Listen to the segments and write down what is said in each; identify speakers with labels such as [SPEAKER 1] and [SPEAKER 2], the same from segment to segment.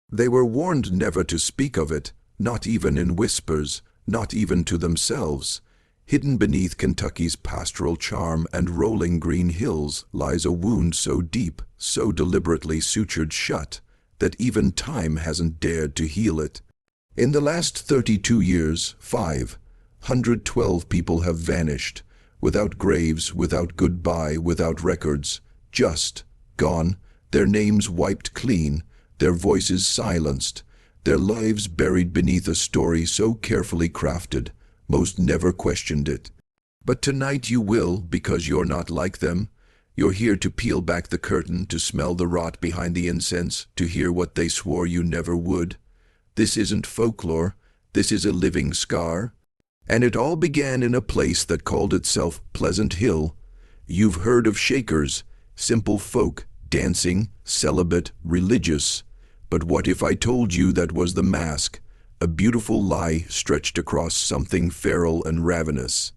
[SPEAKER 1] They were warned never to speak of it, not even in whispers, not even to themselves. Hidden beneath Kentucky's pastoral charm and rolling green hills lies a wound so deep, so deliberately sutured shut, that even time hasn't dared to heal it. In the last 32 years, 512 people have vanished, without graves, without goodbye, without records, just gone, their names wiped clean, their voices silenced, their lives buried beneath a story so carefully crafted, most never questioned it. But tonight you will, because you're not like them. You're here to peel back the curtain, to smell the rot behind the incense, to hear what they swore you never would. This isn't folklore, this is a living scar. And it all began in a place that called itself Pleasant Hill. You've heard of Shakers, simple folk, dancing, celibate, religious. But what if I told you that was the mask, a beautiful lie stretched across something feral and ravenous?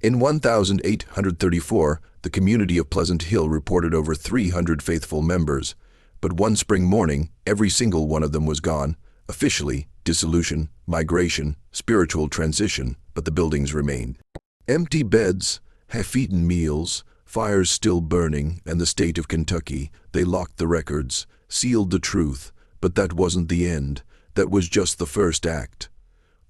[SPEAKER 1] In 1834, the community of Pleasant Hill reported over 300 faithful members. But one spring morning, every single one of them was gone. Officially, dissolution, migration, spiritual transition, but the buildings remained. Empty beds, half-eaten meals, fires still burning, and the state of Kentucky. They locked the records, sealed the truth, but that wasn't the end. That was just the first act.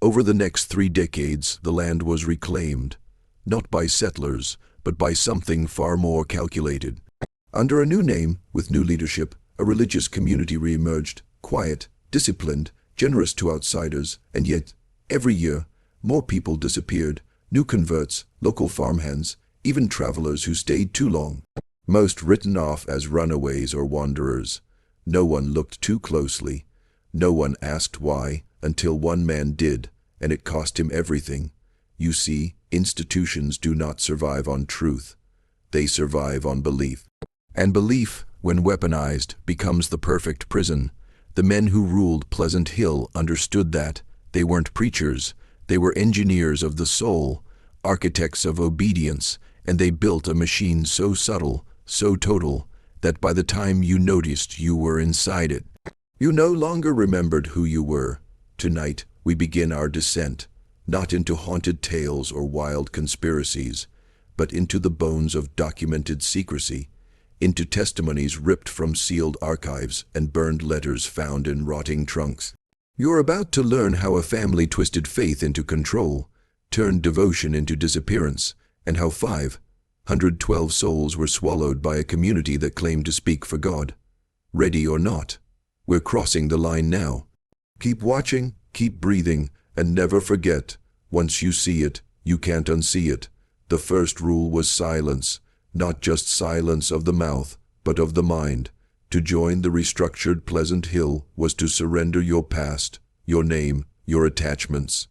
[SPEAKER 1] Over the next 3 decades, the land was reclaimed, not by settlers, but by something far more calculated. Under a new name, with new leadership, a religious community re-emerged, quiet, disciplined, generous to outsiders, and yet, every year, more people disappeared, new converts, local farmhands, even travelers who stayed too long. Most written off as runaways or wanderers. No one looked too closely. No one asked why, until one man did, and it cost him everything. You see, institutions do not survive on truth. They survive on belief. And belief, when weaponized, becomes the perfect prison. The men who ruled Pleasant Hill understood that. They weren't preachers. They were engineers of the soul, architects of obedience, and they built a machine so subtle, so total, that by the time you noticed you were inside it, you no longer remembered who you were. Tonight, we begin our descent, not into haunted tales or wild conspiracies, but into the bones of documented secrecy, into testimonies ripped from sealed archives and burned letters found in rotting trunks. You're about to learn how a family twisted faith into control, turned devotion into disappearance, and how 512 souls were swallowed by a community that claimed to speak for God. Ready or not, we're crossing the line now. Keep watching, keep breathing, and never forget, once you see it, you can't unsee it. The first rule was silence, not just silence of the mouth, but of the mind. To join the restructured Pleasant Hill was to surrender your past, your name, your attachments.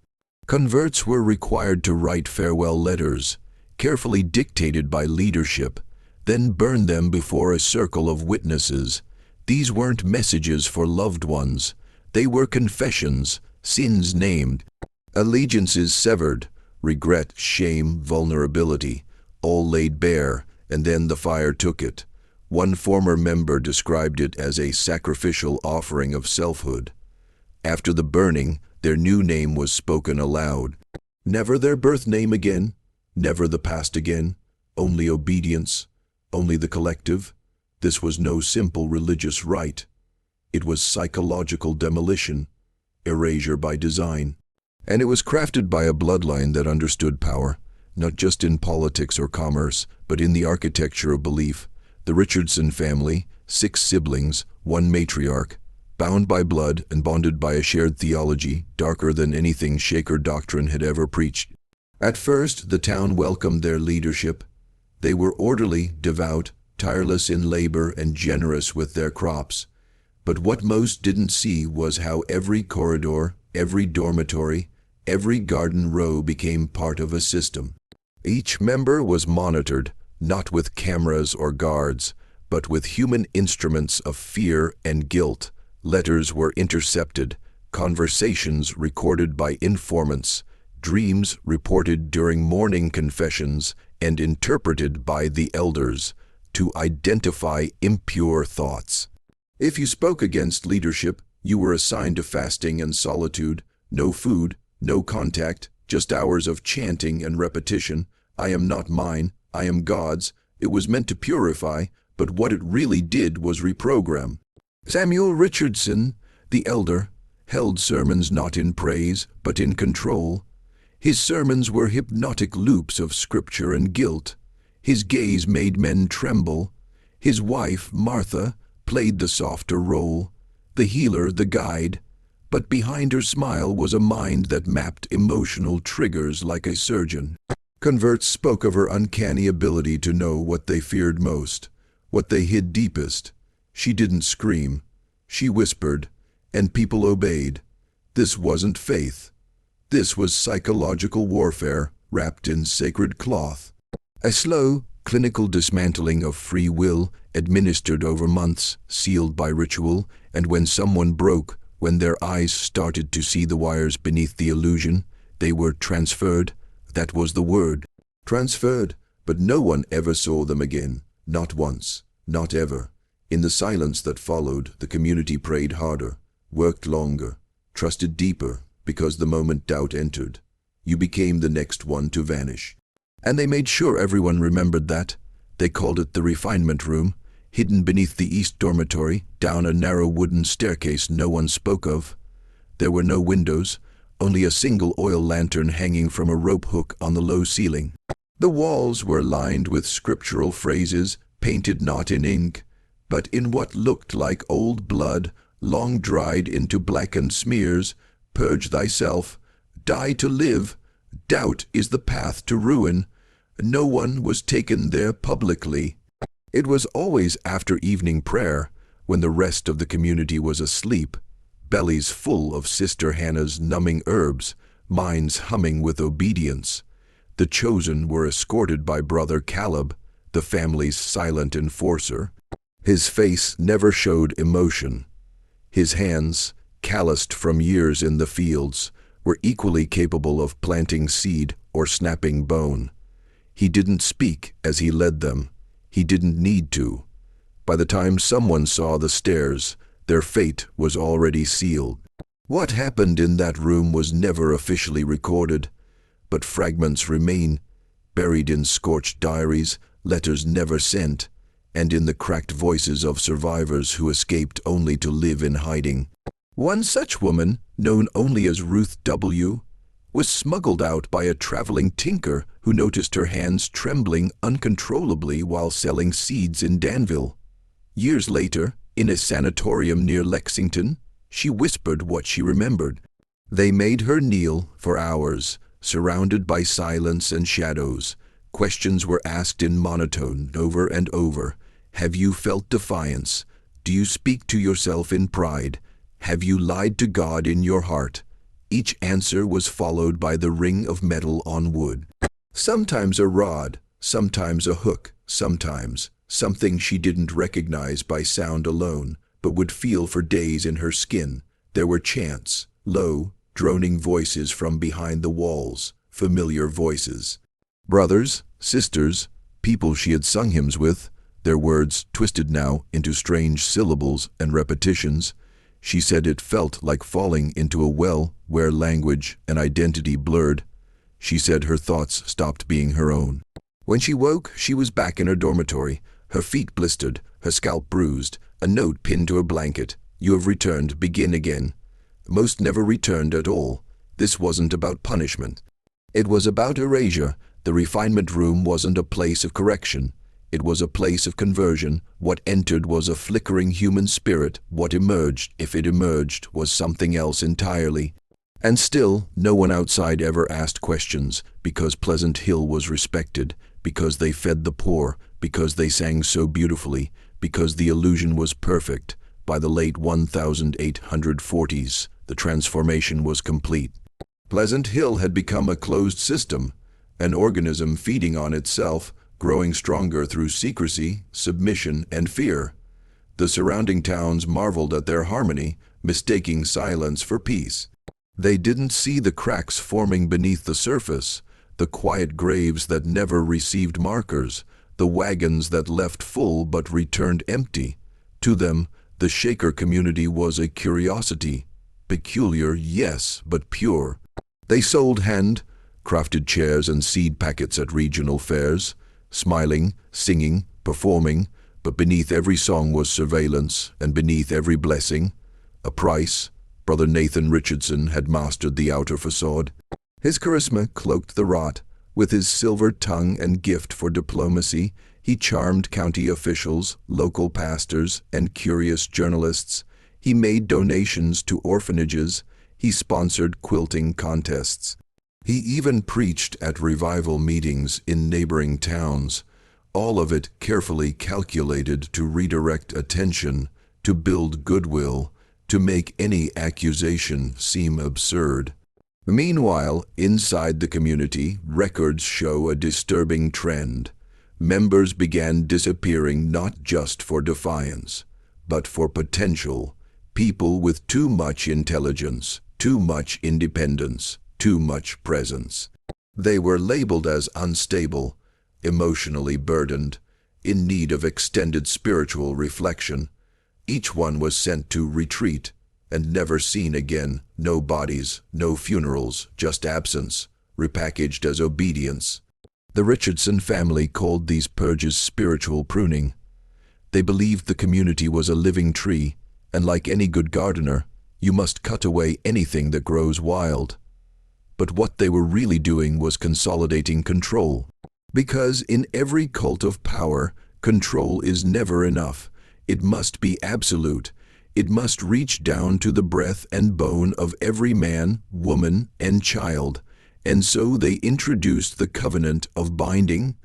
[SPEAKER 1] Converts were required to write farewell letters, carefully dictated by leadership, then burn them before a circle of witnesses. These weren't messages for loved ones. They were confessions, sins named, allegiances severed, regret, shame, vulnerability, all laid bare, and then the fire took it. One former member described it as a sacrificial offering of selfhood. After the burning, their new name was spoken aloud. Never their birth name again, never the past again, only obedience, only the collective. This was no simple religious rite. It was psychological demolition, erasure by design. And it was crafted by a bloodline that understood power, not just in politics or commerce, but in the architecture of belief. The Richardson family, 6 siblings, 1 matriarch, bound by blood and bonded by a shared theology darker than anything Shaker doctrine had ever preached. At first, the town welcomed their leadership. They were orderly, devout, tireless in labor, and generous with their crops. But what most didn't see was how every corridor, every dormitory, every garden row became part of a system. Each member was monitored, not with cameras or guards, but with human instruments of fear and guilt. Letters were intercepted, conversations recorded by informants, dreams reported during morning confessions and interpreted by the elders to identify impure thoughts. If you spoke against leadership, You were assigned to fasting and solitude, no food, no contact, just hours of chanting and repetition. I am not mine, I am God's. It was meant to purify, but what it really did was reprogram. Samuel Richardson, the elder, held sermons not in praise, but in control. His sermons were hypnotic loops of scripture and guilt. His gaze made men tremble. His wife, Martha, played the softer role, the healer, the guide. But behind her smile was a mind that mapped emotional triggers like a surgeon. Converts spoke of her uncanny ability to know what they feared most, what they hid deepest. She didn't scream. She whispered, and people obeyed. This wasn't faith. This was psychological warfare wrapped in sacred cloth. A slow, clinical dismantling of free will, administered over months, sealed by ritual, and when someone broke, when their eyes started to see the wires beneath the illusion, they were transferred. That was the word. Transferred, but no one ever saw them again. Not once, not ever. In the silence that followed, the community prayed harder, worked longer, trusted deeper, because the moment doubt entered, you became the next one to vanish. And they made sure everyone remembered that. They called it the refinement room, hidden beneath the east dormitory, down a narrow wooden staircase no one spoke of. There were no windows, only a single oil lantern hanging from a rope hook on the low ceiling. The walls were lined with scriptural phrases, painted not in ink, but in what looked like old blood, long dried into blackened smears. Purge thyself, die to live, doubt is the path to ruin. No one was taken there publicly. It was always after evening prayer, when the rest of the community was asleep, bellies full of Sister Hannah's numbing herbs, minds humming with obedience. The chosen were escorted by Brother Caleb, the family's silent enforcer. His face never showed emotion. His hands, calloused from years in the fields, were equally capable of planting seed or snapping bone. He didn't speak as he led them. He didn't need to. By the time someone saw the stairs, their fate was already sealed. What happened in that room was never officially recorded, but fragments remain, buried in scorched diaries, letters never sent, and in the cracked voices of survivors who escaped only to live in hiding. One such woman, known only as Ruth W., was smuggled out by a traveling tinker who noticed her hands trembling uncontrollably while selling seeds in Danville. Years later, in a sanatorium near Lexington, she whispered what she remembered. They made her kneel for hours, surrounded by silence and shadows. Questions were asked in monotone over and over. Have you felt defiance? Do you speak to yourself in pride? Have you lied to God in your heart? Each answer was followed by the ring of metal on wood. Sometimes a rod, sometimes a hook, sometimes something she didn't recognize by sound alone, but would feel for days in her skin. There were chants, low, droning voices from behind the walls, familiar voices. Brothers, sisters, people she had sung hymns with, their words twisted now into strange syllables and repetitions. She said it felt like falling into a well where language and identity blurred. She said her thoughts stopped being her own. When she woke, she was back in her dormitory, her feet blistered, her scalp bruised, a note pinned to her blanket. You have returned, begin again. Most never returned at all. This wasn't about punishment. It was about erasure. The refinement room wasn't a place of correction. It was a place of conversion. What entered was a flickering human spirit. What emerged, if it emerged, was something else entirely. And still, no one outside ever asked questions, because Pleasant Hill was respected, because they fed the poor, because they sang so beautifully, because the illusion was perfect. By the late 1840s, the transformation was complete. Pleasant Hill had become a closed system, an organism feeding on itself, growing stronger through secrecy, submission, and fear. The surrounding towns marveled at their harmony, mistaking silence for peace. They didn't see the cracks forming beneath the surface, the quiet graves that never received markers, the wagons that left full but returned empty. To them, The Shaker community was a curiosity. Peculiar, yes, but pure. They sold hand-crafted chairs and seed packets at regional fairs, smiling, singing, performing, but beneath every song was surveillance, and beneath every blessing, a price. Brother Nathan Richardson had mastered the outer facade. His charisma cloaked the rot. With his silver tongue and gift for diplomacy, he charmed county officials, local pastors, and curious journalists. He made donations to orphanages. He sponsored quilting contests. He even preached at revival meetings in neighboring towns, all of it carefully calculated to redirect attention, to build goodwill, to make any accusation seem absurd. Meanwhile, inside the community, records show a disturbing trend. Members began disappearing not just for defiance, but for potential. People with too much intelligence, too much independence, too much presence. They were labeled as unstable, emotionally burdened, in need of extended spiritual reflection. Each one was sent to retreat and never seen again. No bodies, no funerals, just absence, repackaged as obedience. The Richardson family called these purges spiritual pruning. They believed the community was a living tree, and like any good gardener, you must cut away anything that grows wild. But what they were really doing was consolidating control. Because in every cult of power, control is never enough. It must be absolute. It must reach down to the breath and bone of every man, woman, and child. And so they introduced the covenant of binding,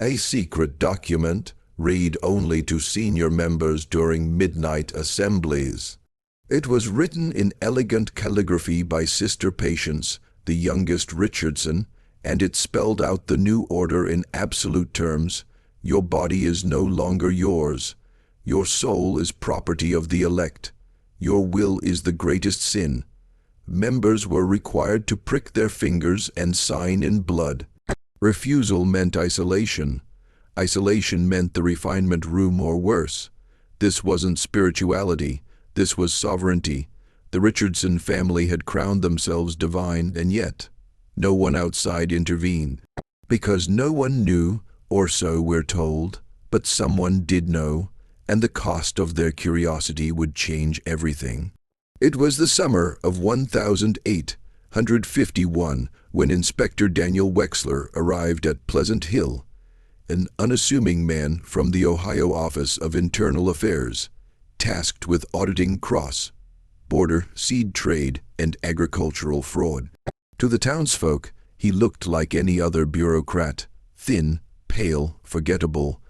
[SPEAKER 1] a secret document, read only to senior members during midnight assemblies. It was written in elegant calligraphy by Sister Patience, the youngest Richardson, and it spelled out the new order in absolute terms. Your body is no longer yours. Your soul is property of the elect. Your will is the greatest sin. Members were required to prick their fingers and sign in blood. Refusal meant isolation. Isolation meant the refinement room or worse. This wasn't spirituality. This was sovereignty. The Richardson family had crowned themselves divine, and yet no one outside intervened. Because no one knew, or so we're told, but someone did know, and the cost of their curiosity would change everything. It was the summer of 1851 when Inspector Daniel Wexler arrived at Pleasant Hill, an unassuming man from the Ohio Office of Internal Affairs, tasked with auditing cross-border seed trade and agricultural fraud. To the townsfolk, he looked like any other bureaucrat, thin, pale, forgettable.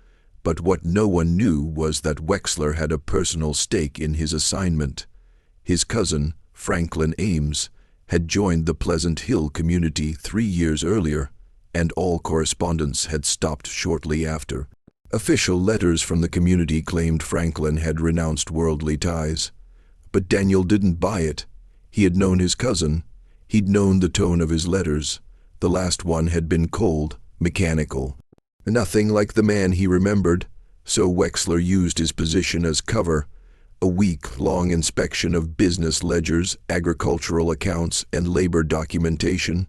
[SPEAKER 1] But what no one knew was that Wexler had a personal stake in his assignment. His cousin, Franklin Ames, had joined the Pleasant Hill community 3 years earlier, and all correspondence had stopped shortly after. Official letters from the community claimed Franklin had renounced worldly ties. But Daniel didn't buy it. He had known his cousin. He'd known the tone of his letters. The last one had been cold, mechanical. Nothing like the man he remembered, so Wexler used his position as cover. A week-long inspection of business ledgers, agricultural accounts, and labor documentation.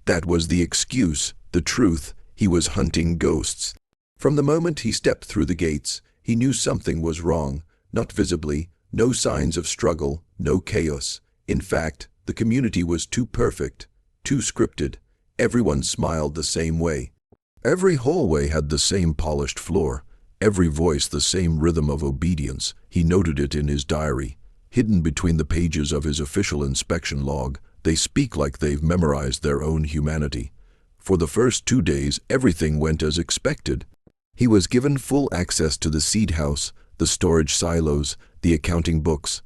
[SPEAKER 1] That was the excuse, the truth. He was hunting ghosts. From the moment he stepped through the gates, he knew something was wrong, not visibly, no signs of struggle, no chaos. In fact, the community was too perfect, too scripted. Everyone smiled the same way. Every hallway had the same polished floor, every voice the same rhythm of obedience. He noted it in his diary. Hidden between the pages of his official inspection log, they speak like they've memorized their own humanity. For the first 2 days, everything went as expected. He was given full access to the seed house, the storage silos, the accounting books.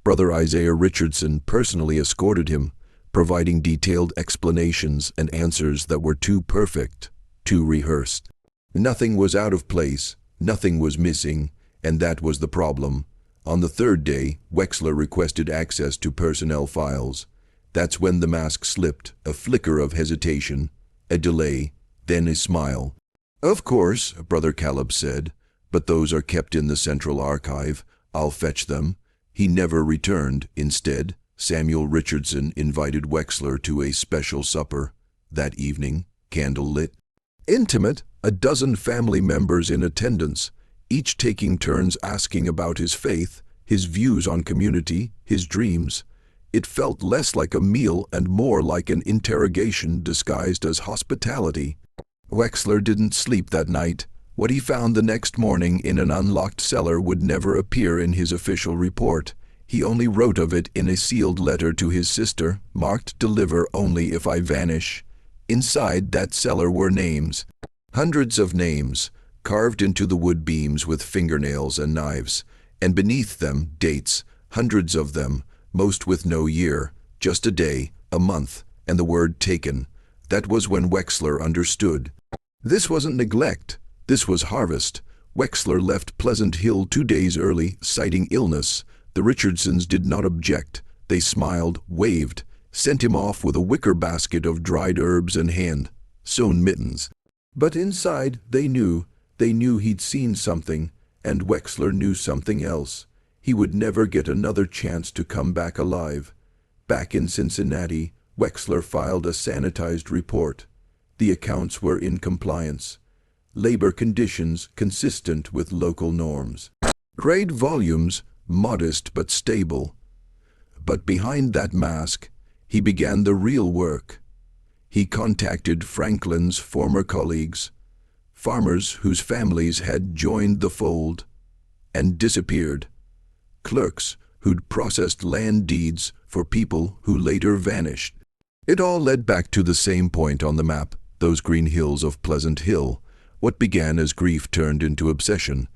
[SPEAKER 1] Brother Isaiah Richardson personally escorted him, providing detailed explanations and answers that were too perfect, too rehearsed. Nothing was out of place, nothing was missing, and that was the problem. On the 3rd day, Wexler requested access to personnel files. That's when the mask slipped, a flicker of hesitation, a delay, then a smile. "Of course," Brother Caleb said, "but those are kept in the central archive. "I'll fetch them." He never returned. Instead, Samuel Richardson invited Wexler to a special supper. That evening, candle-lit, intimate, a dozen family members in attendance, each taking turns asking about his faith, his views on community, his dreams. It felt less like a meal and more like an interrogation disguised as hospitality. Wexler didn't sleep that night. What he found the next morning in an unlocked cellar would never appear in his official report. He only wrote of it in a sealed letter to his sister, marked "Deliver only if I vanish." Inside that cellar were names. Hundreds of names, carved into the wood beams with fingernails and knives. And beneath them, dates, hundreds of them, most with no year, just a day, a month, and the word "taken." That was when Wexler understood. This wasn't neglect. This was harvest. Wexler left Pleasant Hill 2 days early, citing illness. The Richardsons did not object. They smiled, waved, sent him off with a wicker basket of dried herbs and hand-sewn mittens. But inside, they knew he'd seen something, and Wexler knew something else. He would never get another chance to come back alive. Back in Cincinnati, Wexler filed a sanitized report. The accounts were in compliance. Labor conditions consistent with local norms. Trade volumes modest but stable. But behind that mask, he began the real work. He contacted Franklin's former colleagues, farmers whose families had joined the fold and disappeared, clerks who'd processed land deeds for people who later vanished. It all led back to the same point on the map, those green hills of Pleasant Hill. What began as grief turned into obsession.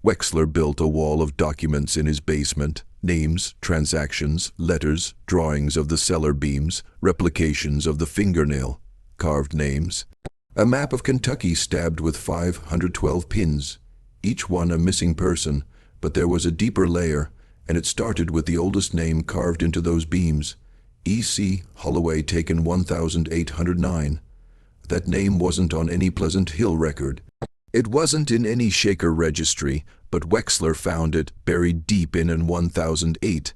[SPEAKER 1] Wexler built a wall of documents in his basement, names, transactions, letters, drawings of the cellar beams, replications of the fingernail, carved names. A map of Kentucky stabbed with 512 pins, each one a missing person, but there was a deeper layer, and it started with the oldest name carved into those beams. E.C. Holloway, taken 1809. That name wasn't on any Pleasant Hill record. It wasn't in any Shaker registry, but Wexler found it buried deep in an 1008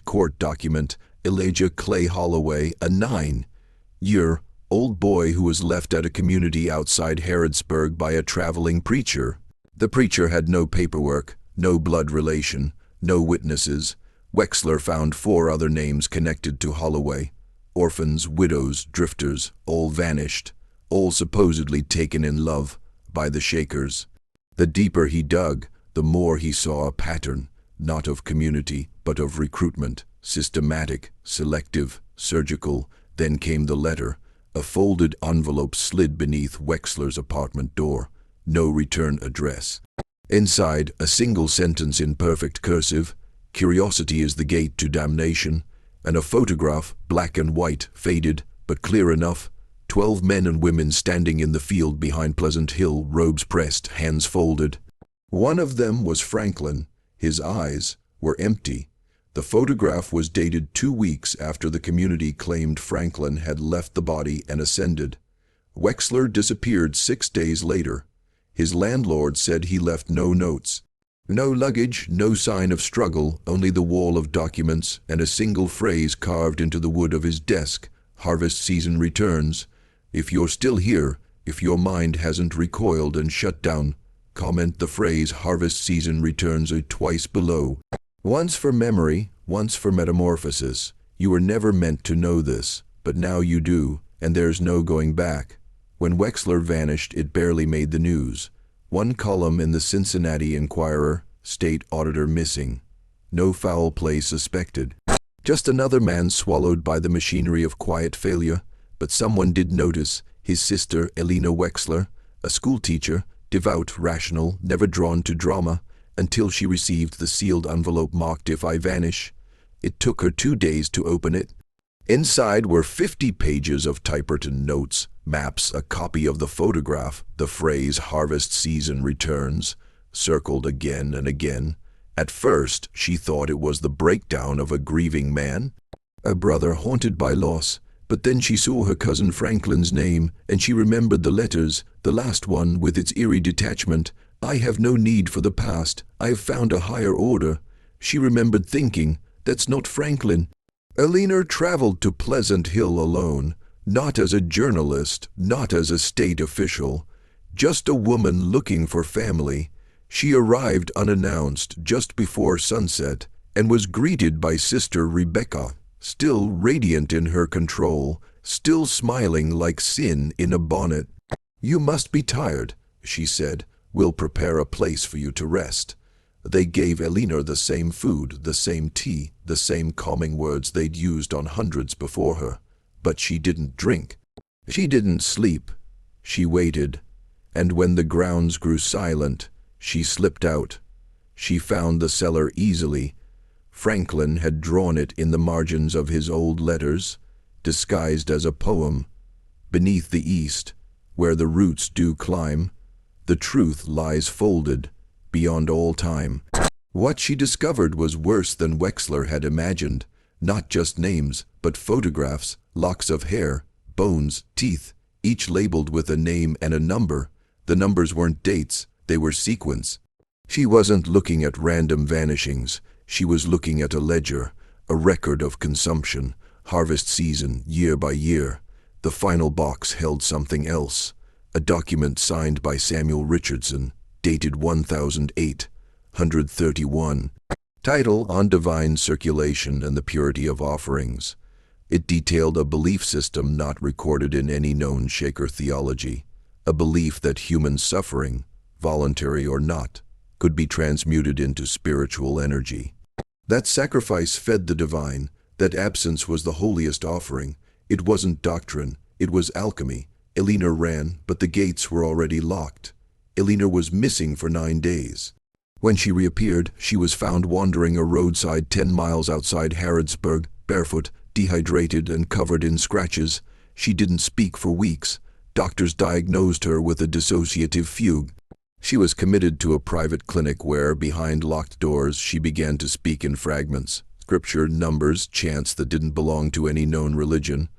[SPEAKER 1] court document. Elijah Clay Holloway, a 9-year-old boy who was left at a community outside Harrodsburg by a traveling preacher. The preacher had no paperwork, no blood relation, no witnesses. Wexler found 4 other names connected to Holloway. Orphans, widows, drifters, all vanished, all supposedly taken in love by the Shakers. The deeper he dug, the more he saw a pattern, not of community, but of recruitment, systematic, selective, surgical. Then came the letter. A folded envelope slid beneath Wexler's apartment door. No return address. Inside, a single sentence in perfect cursive: "Curiosity is the gate to damnation," and a photograph, black and white, faded, but clear enough. 12 men and women standing in the field behind Pleasant Hill, robes pressed, hands folded. One of them was Franklin. His eyes were empty. The photograph was dated 2 weeks after the community claimed Franklin had left the body and ascended. Wexler disappeared 6 days later. His landlord said he left no notes. No luggage, no sign of struggle, only the wall of documents and a single phrase carved into the wood of his desk: "Harvest season returns. If you're still here, if your mind hasn't recoiled and shut down, comment the phrase 'Harvest season returns' twice below." Once for memory, once for metamorphosis. You were never meant to know this, but now you do, and there's no going back. When Wexler vanished, it barely made the news. One column in the Cincinnati Enquirer: "State auditor missing. No foul play suspected." Just another man swallowed by the machinery of quiet failure. But someone did notice: his sister, Elena Wexler, a schoolteacher, devout, rational, never drawn to drama, until she received the sealed envelope marked "If I Vanish." It took her 2 days to open it. Inside were 50 pages of typewritten notes, maps, a copy of the photograph, the phrase "Harvest season returns," circled again and again. At first, she thought it was the breakdown of a grieving man, a brother haunted by loss. But then she saw her cousin Franklin's name, and she remembered the letters, the last one with its eerie detachment: I have no need for the past. I have found a higher order. She remembered thinking, that's not Franklin. Elinor traveled to Pleasant Hill alone, not as a journalist, not as a state official, just a woman looking for family. She arrived unannounced just before sunset and was greeted by Sister Rebecca, still radiant in her control, still smiling like sin in a bonnet. You must be tired, she said. We'll prepare a place for you to rest. They gave Elinor the same food, the same tea, the same calming words they'd used on hundreds before her. But she didn't drink. She didn't sleep. She waited. And when the grounds grew silent, she slipped out. She found the cellar easily. Franklin had drawn it in the margins of his old letters, disguised as a poem. Beneath the east, where the roots do climb, the truth lies folded, beyond all time. What she discovered was worse than Wexler had imagined. Not just names, but photographs, locks of hair, bones, teeth, each labeled with a name and a number. The numbers weren't dates, they were sequence. She wasn't looking at random vanishings. She was looking at a ledger, a record of consumption, harvest season, year by year. The final box held something else. A document signed by Samuel Richardson, dated 1831. Title: On Divine Circulation and the Purity of Offerings. It detailed a belief system not recorded in any known Shaker theology, a belief that human suffering, voluntary or not, could be transmuted into spiritual energy. That sacrifice fed the divine, that absence was the holiest offering. It wasn't doctrine, it was alchemy. Elinor ran, but the gates were already locked. Elinor was missing for 9 days. When she reappeared, she was found wandering a roadside 10 miles outside Harrodsburg, barefoot, dehydrated and covered in scratches. She didn't speak for weeks. Doctors diagnosed her with a dissociative fugue. She was committed to a private clinic where, behind locked doors, she began to speak in fragments, scripture, numbers, chants that didn't belong to any known religion.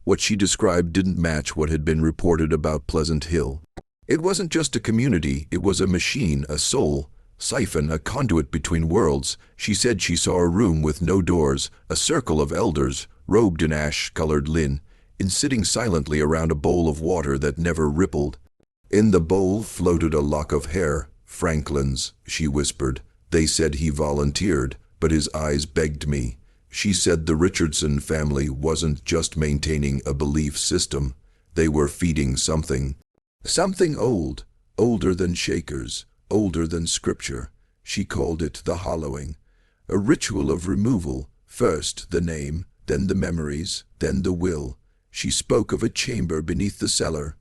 [SPEAKER 1] What she described didn't match what had been reported about Pleasant Hill. It wasn't just a community, it was a machine, a soul, siphon, a conduit between worlds. She said she saw a room with no doors, a circle of elders, robed in ash-colored linen, sitting silently around a bowl of water that never rippled. In the bowl floated a lock of hair. Franklin's, she whispered. They said he volunteered, but his eyes begged me. She said the Richardson family wasn't just maintaining a belief system. They were feeding something. Something old, older than Shakers, older than scripture. She called it the hollowing. A ritual of removal. First the name, then the memories, then the will. She spoke of a chamber beneath the cellar.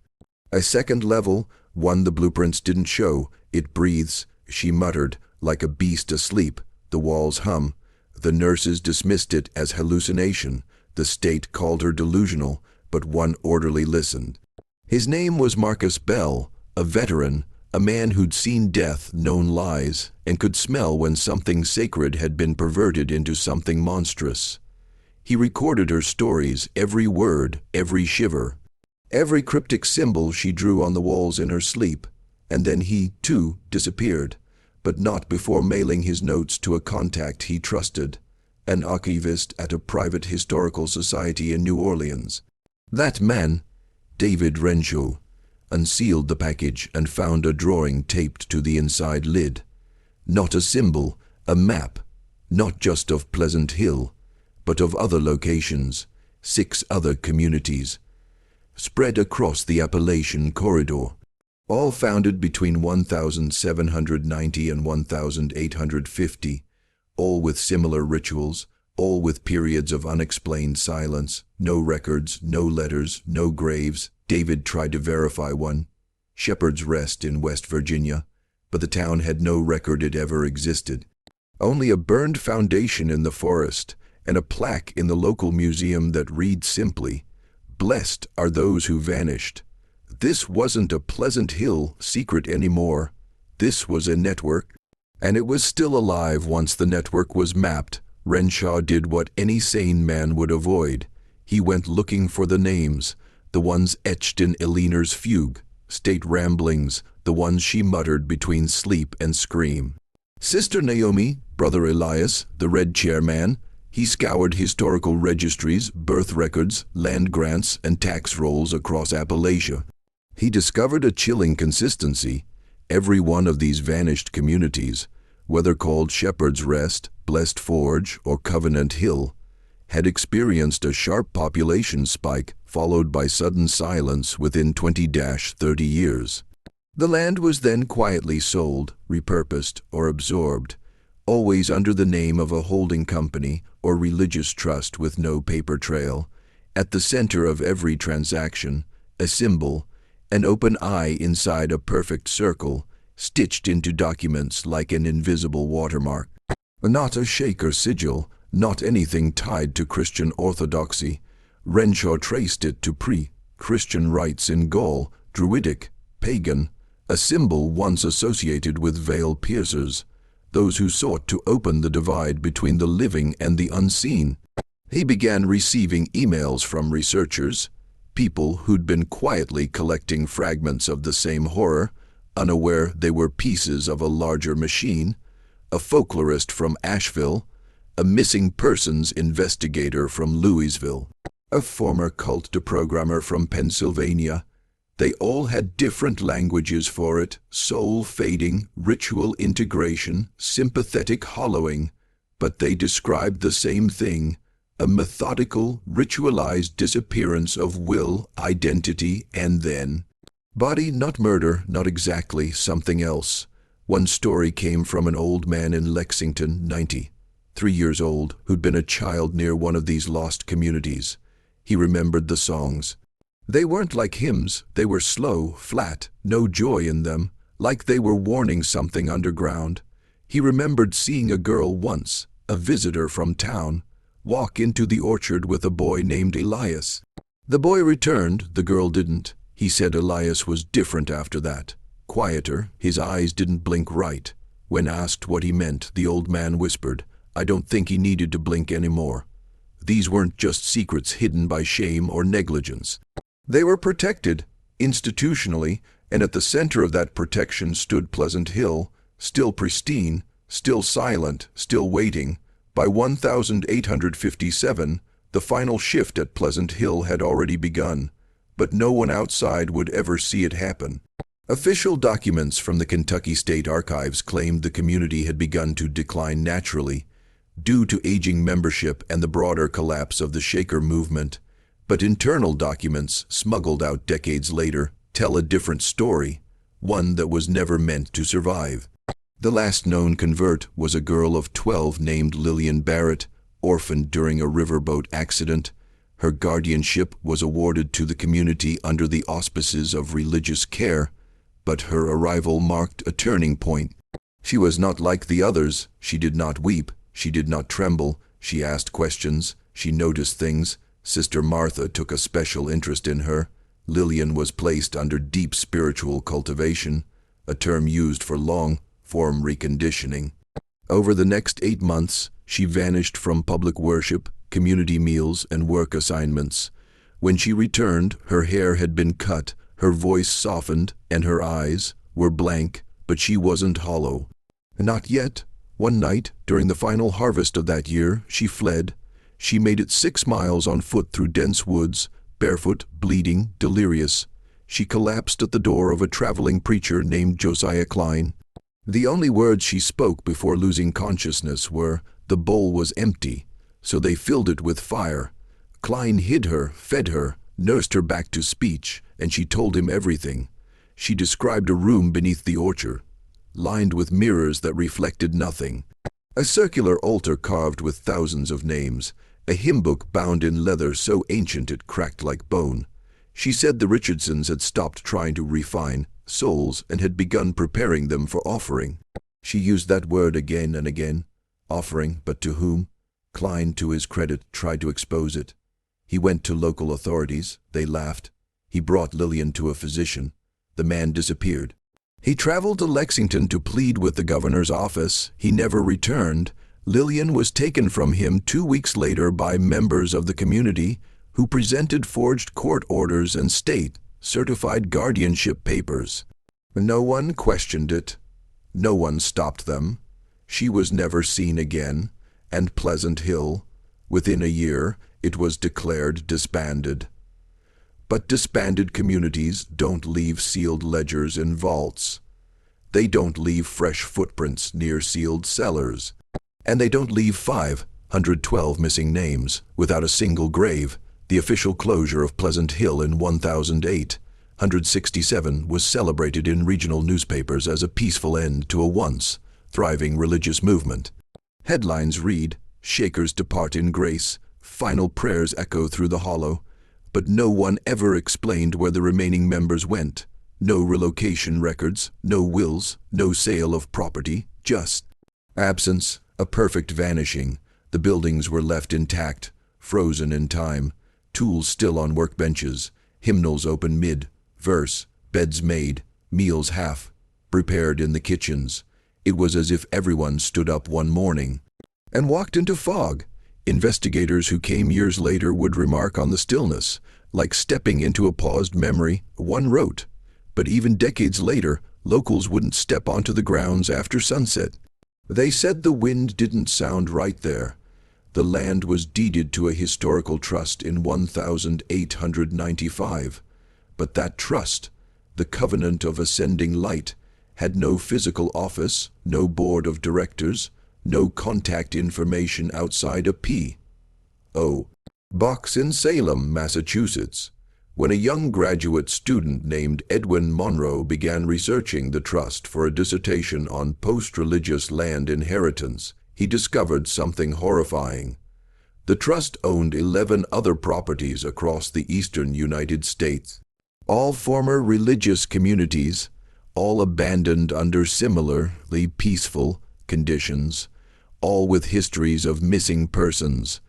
[SPEAKER 1] A second level, one the blueprints didn't show. It breathes, she muttered, like a beast asleep. The walls hum. The nurses dismissed it as hallucination. The state called her delusional, but one orderly listened. His name was Marcus Bell, a veteran, a man who'd seen death, known lies, and could smell when something sacred had been perverted into something monstrous. He recorded her stories, every word, every shiver, every cryptic symbol she drew on the walls in her sleep. And then he, too, disappeared, but not before mailing his notes to a contact he trusted, an archivist at a private historical society in New Orleans. That man, David Renshaw, unsealed the package and found a drawing taped to the inside lid. Not a symbol, a map, not just of Pleasant Hill, but of other locations, 6 other communities, spread across the Appalachian corridor, all founded between 1790 and 1850, all with similar rituals, all with periods of unexplained silence, no records, no letters, no graves. David tried to verify one, Shepherd's Rest in West Virginia, but the town had no record it ever existed. Only a burned foundation in the forest, and a plaque in the local museum that reads simply, "Blessed are those who vanished." This wasn't a Pleasant Hill secret anymore. This was a network, and it was still alive once the network was mapped. Renshaw did what any sane man would avoid. He went looking for the names, the ones etched in Elinor's fugue, state ramblings, the ones she muttered between sleep and scream. Sister Naomi, Brother Elias, the red chairman, he scoured historical registries, birth records, land grants, and tax rolls across Appalachia. He discovered a chilling consistency. Every one of these vanished communities, whether called Shepherd's Rest, Blessed Forge, or Covenant Hill, had experienced a sharp population spike followed by sudden silence within 20-30 years. The land was then quietly sold, repurposed, or absorbed, always under the name of a holding company or religious trust with no paper trail. At the center of every transaction, a symbol, an open eye inside a perfect circle, stitched into documents like an invisible watermark. Not a shaker sigil, not anything tied to Christian orthodoxy. Renshaw traced it to pre-Christian rites in Gaul, Druidic, pagan, a symbol once associated with veil piercers, those who sought to open the divide between the living and the unseen. He began receiving emails from researchers, people who'd been quietly collecting fragments of the same horror, unaware they were pieces of a larger machine, a folklorist from Asheville, a missing persons investigator from Louisville, a former cult deprogrammer from Pennsylvania. They all had different languages for it: soul fading, ritual integration, sympathetic hollowing, but they described the same thing: a methodical, ritualized disappearance of will, identity, and then body. Not murder, not exactly, something else. One story came from an old man in Lexington, 93 years old, who'd been a child near one of these lost communities. He remembered the songs. They weren't like hymns, they were slow, flat, no joy in them, like they were warning something underground. He remembered seeing a girl once, a visitor from town, walk into the orchard with a boy named Elias. The boy returned, the girl didn't. He said Elias was different after that, quieter, his eyes didn't blink right. When asked what he meant, the old man whispered, "I don't think he needed to blink anymore." These weren't just secrets hidden by shame or negligence. They were protected, institutionally, and at the center of that protection stood Pleasant Hill, still pristine, still silent, still waiting. By 1857, the final shift at Pleasant Hill had already begun, but no one outside would ever see it happen. Official documents from the Kentucky State Archives claimed the community had begun to decline naturally, due to aging membership and the broader collapse of the Shaker movement. But internal documents, smuggled out decades later, tell a different story, one that was never meant to survive. The last known convert was a girl of 12 named Lillian Barrett, orphaned during a riverboat accident. Her guardianship was awarded to the community under the auspices of religious care, but her arrival marked a turning point. She was not like the others. She did not weep. She did not tremble. She asked questions. She noticed things. Sister Martha took a special interest in her. Lillian was placed under deep spiritual cultivation, a term used for long-form reconditioning. Over the next 8 months, she vanished from public worship, community meals, and work assignments. When she returned, her hair had been cut, her voice softened, and her eyes were blank, but she wasn't hollow. Not yet. One night, during the final harvest of that year, she fled. She made it 6 miles on foot through dense woods, barefoot, bleeding, delirious. She collapsed at the door of a traveling preacher named Josiah Klein. The only words she spoke before losing consciousness were, "The bowl was empty, so they filled it with fire." Klein hid her, fed her, nursed her back to speech, and she told him everything. She described a room beneath the orchard, lined with mirrors that reflected nothing. A circular altar carved with thousands of names. A hymn book bound in leather so ancient it cracked like bone. She said the Richardsons had stopped trying to refine souls and had begun preparing them for offering. She used that word again and again. Offering, but to whom? Klein, to his credit, tried to expose it. He went to local authorities. They laughed. He brought Lillian to a physician. The man disappeared. He traveled to Lexington to plead with the governor's office. He never returned. Lillian was taken from him 2 weeks later by members of the community who presented forged court orders and state-certified guardianship papers. No one questioned it. No one stopped them. She was never seen again, and Pleasant Hill, within a year, it was declared disbanded. But disbanded communities don't leave sealed ledgers in vaults. They don't leave fresh footprints near sealed cellars. And they don't leave 512 missing names without a single grave. The official closure of Pleasant Hill in 1867 was celebrated in regional newspapers as a peaceful end to a once thriving religious movement. Headlines read, "Shakers depart in grace, final prayers echo through the hollow," but no one ever explained where the remaining members went. No relocation records, no wills, no sale of property, just absence, a perfect vanishing. The buildings were left intact, frozen in time, tools still on workbenches, hymnals open mid-verse, beds made, meals half prepared in the kitchens. It was as if everyone stood up one morning and walked into fog. Investigators who came years later would remark on the stillness, like stepping into a paused memory, one wrote. But even decades later, locals wouldn't step onto the grounds after sunset. They said the wind didn't sound right there. The land was deeded to a historical trust in 1895. But that trust, the covenant of ascending light, had no physical office, no board of directors, no contact information outside a P.O. box in Salem, Massachusetts. When a young graduate student named Edwin Monroe began researching the trust for a dissertation on post-religious land inheritance, he discovered something horrifying. The trust owned 11 other properties across the eastern United States, all former religious communities, all abandoned under similarly peaceful conditions, all with histories of missing persons.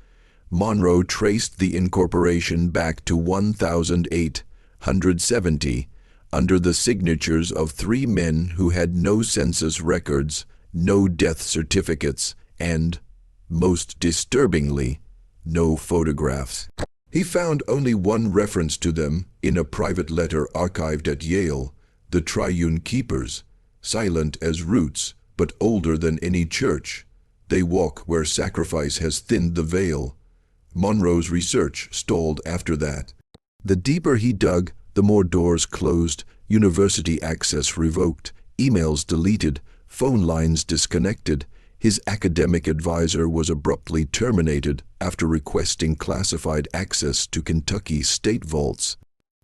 [SPEAKER 1] Monroe traced the incorporation back to 1870 under the signatures of 3 men who had no census records, no death certificates, and, most disturbingly, no photographs. He found only one reference to them in a private letter archived at Yale, the Triune Keepers, silent as roots, but older than any church. They walk where sacrifice has thinned the veil. Monroe's research stalled after that. The deeper he dug, the more doors closed, university access revoked, emails deleted, phone lines disconnected. His academic advisor was abruptly terminated after requesting classified access to Kentucky state vaults.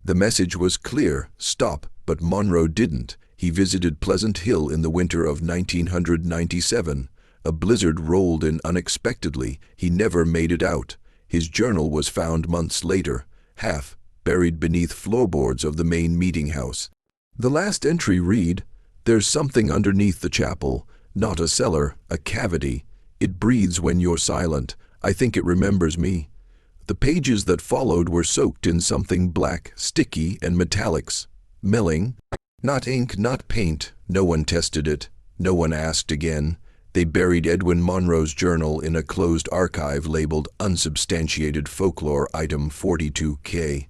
[SPEAKER 1] The message was clear, stop, but Monroe didn't. He visited Pleasant Hill in the winter of 1997. A blizzard rolled in unexpectedly. He never made it out. His journal was found months later, half buried beneath floorboards of the main meeting house. The last entry read, "There's something underneath the chapel, not a cellar, a cavity. It breathes when you're silent. I think it remembers me." The pages that followed were soaked in something black, sticky, and metallics. Milling. Not ink, not paint. No one tested it. No one asked again. They buried Edwin Monroe's journal in a closed archive labeled Unsubstantiated Folklore Item 42K.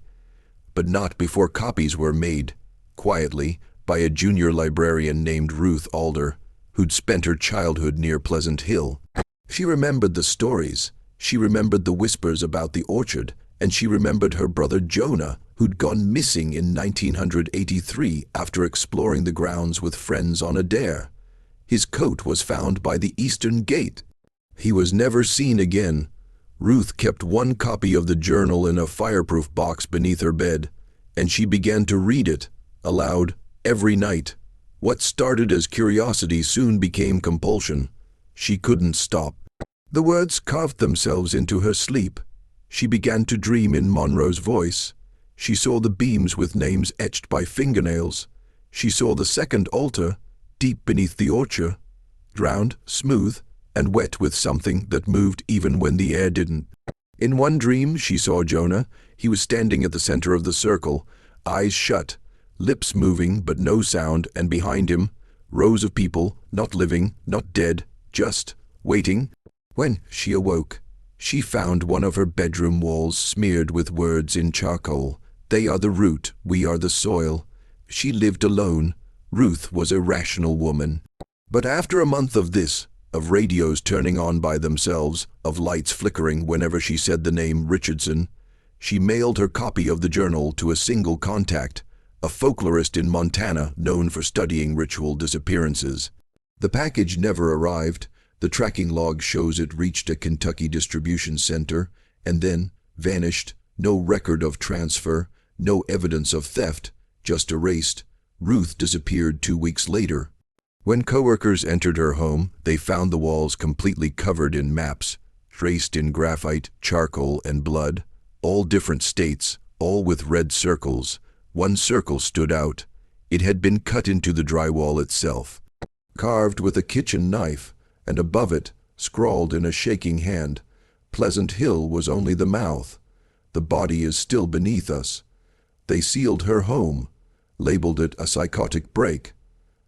[SPEAKER 1] But not before copies were made, quietly, by a junior librarian named Ruth Alder, who'd spent her childhood near Pleasant Hill. She remembered the stories. She remembered the whispers about the orchard, and she remembered her brother Jonah, who'd gone missing in 1983 after exploring the grounds with friends on a dare. His coat was found by the eastern gate. He was never seen again. Ruth kept one copy of the journal in a fireproof box beneath her bed, and she began to read it, aloud, every night. What started as curiosity soon became compulsion. She couldn't stop. The words carved themselves into her sleep. She began to dream in Monroe's voice. She saw the beams with names etched by fingernails. She saw the second altar, deep beneath the orchard, drowned, smooth, and wet with something that moved even when the air didn't. In one dream, she saw Jonah. He was standing at the center of the circle, eyes shut, lips moving but no sound, and behind him, rows of people, not living, not dead, just waiting. When she awoke, she found one of her bedroom walls smeared with words in charcoal. "They are the root, we are the soil." She lived alone, Ruth was a rational woman. But after a month of this, of radios turning on by themselves, of lights flickering whenever she said the name Richardson, she mailed her copy of the journal to a single contact, a folklorist in Montana known for studying ritual disappearances. The package never arrived. The tracking log shows it reached a Kentucky distribution center and then vanished. No record of transfer, no evidence of theft, just erased. Ruth disappeared 2 weeks later. When coworkers entered her home, they found the walls completely covered in maps, traced in graphite, charcoal, and blood, all different states, all with red circles. One circle stood out. It had been cut into the drywall itself, carved with a kitchen knife, and above it, scrawled in a shaking hand, Pleasant Hill was only the mouth. The body is still beneath us. They sealed her home, labeled it a psychotic break,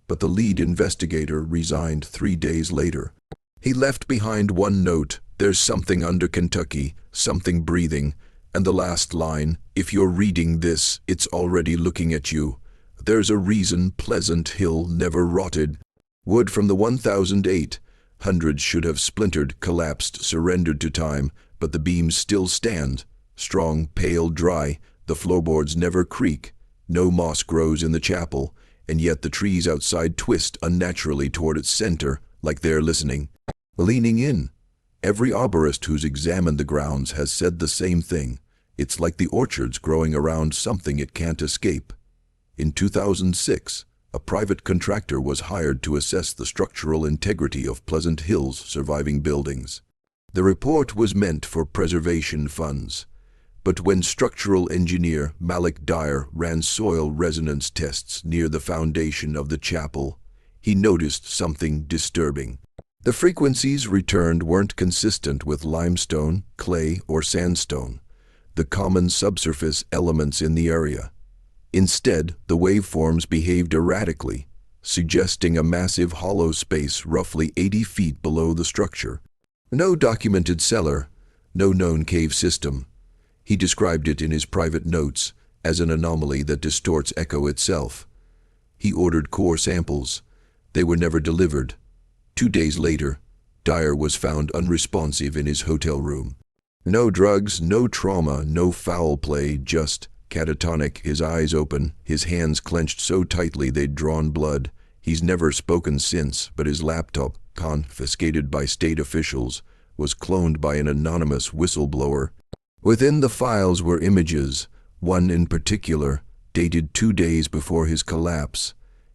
[SPEAKER 1] but the lead investigator resigned 3 days later. He left behind one note: "There's something under Kentucky, something breathing," and the last line: "If you're reading this, it's already looking at you. There's a reason Pleasant Hill never rotted." Wood from the 1008. Hundreds should have splintered, collapsed, surrendered to time, but the beams still stand. Strong, pale, dry, the floorboards never creak. No moss grows in the chapel, and yet the trees outside twist unnaturally toward its center, like they're listening, leaning in. Every arborist who's examined the grounds has said the same thing. It's like the orchards growing around something it can't escape. In 2006, a private contractor was hired to assess the structural integrity of Pleasant Hill's surviving buildings. The report was meant for preservation funds. But when structural engineer Malik Dyer ran soil resonance tests near the foundation of the chapel, he noticed something disturbing. The frequencies returned weren't consistent with limestone, clay, or sandstone, the common subsurface elements in the area. Instead, the waveforms behaved erratically, suggesting a massive hollow space roughly 80 feet below the structure. No documented cellar, no known cave system. He described it in his private notes as an anomaly that distorts echo itself. He ordered core samples. They were never delivered. 2 days later, Dyer was found unresponsive in his hotel room. No drugs, no trauma, no foul play, just catatonic, his eyes open, his hands clenched so tightly they'd drawn blood. He's never spoken since, but his laptop, confiscated by state officials, was cloned by an anonymous whistleblower. Within the files were images, one in particular, dated 2 days before his collapse.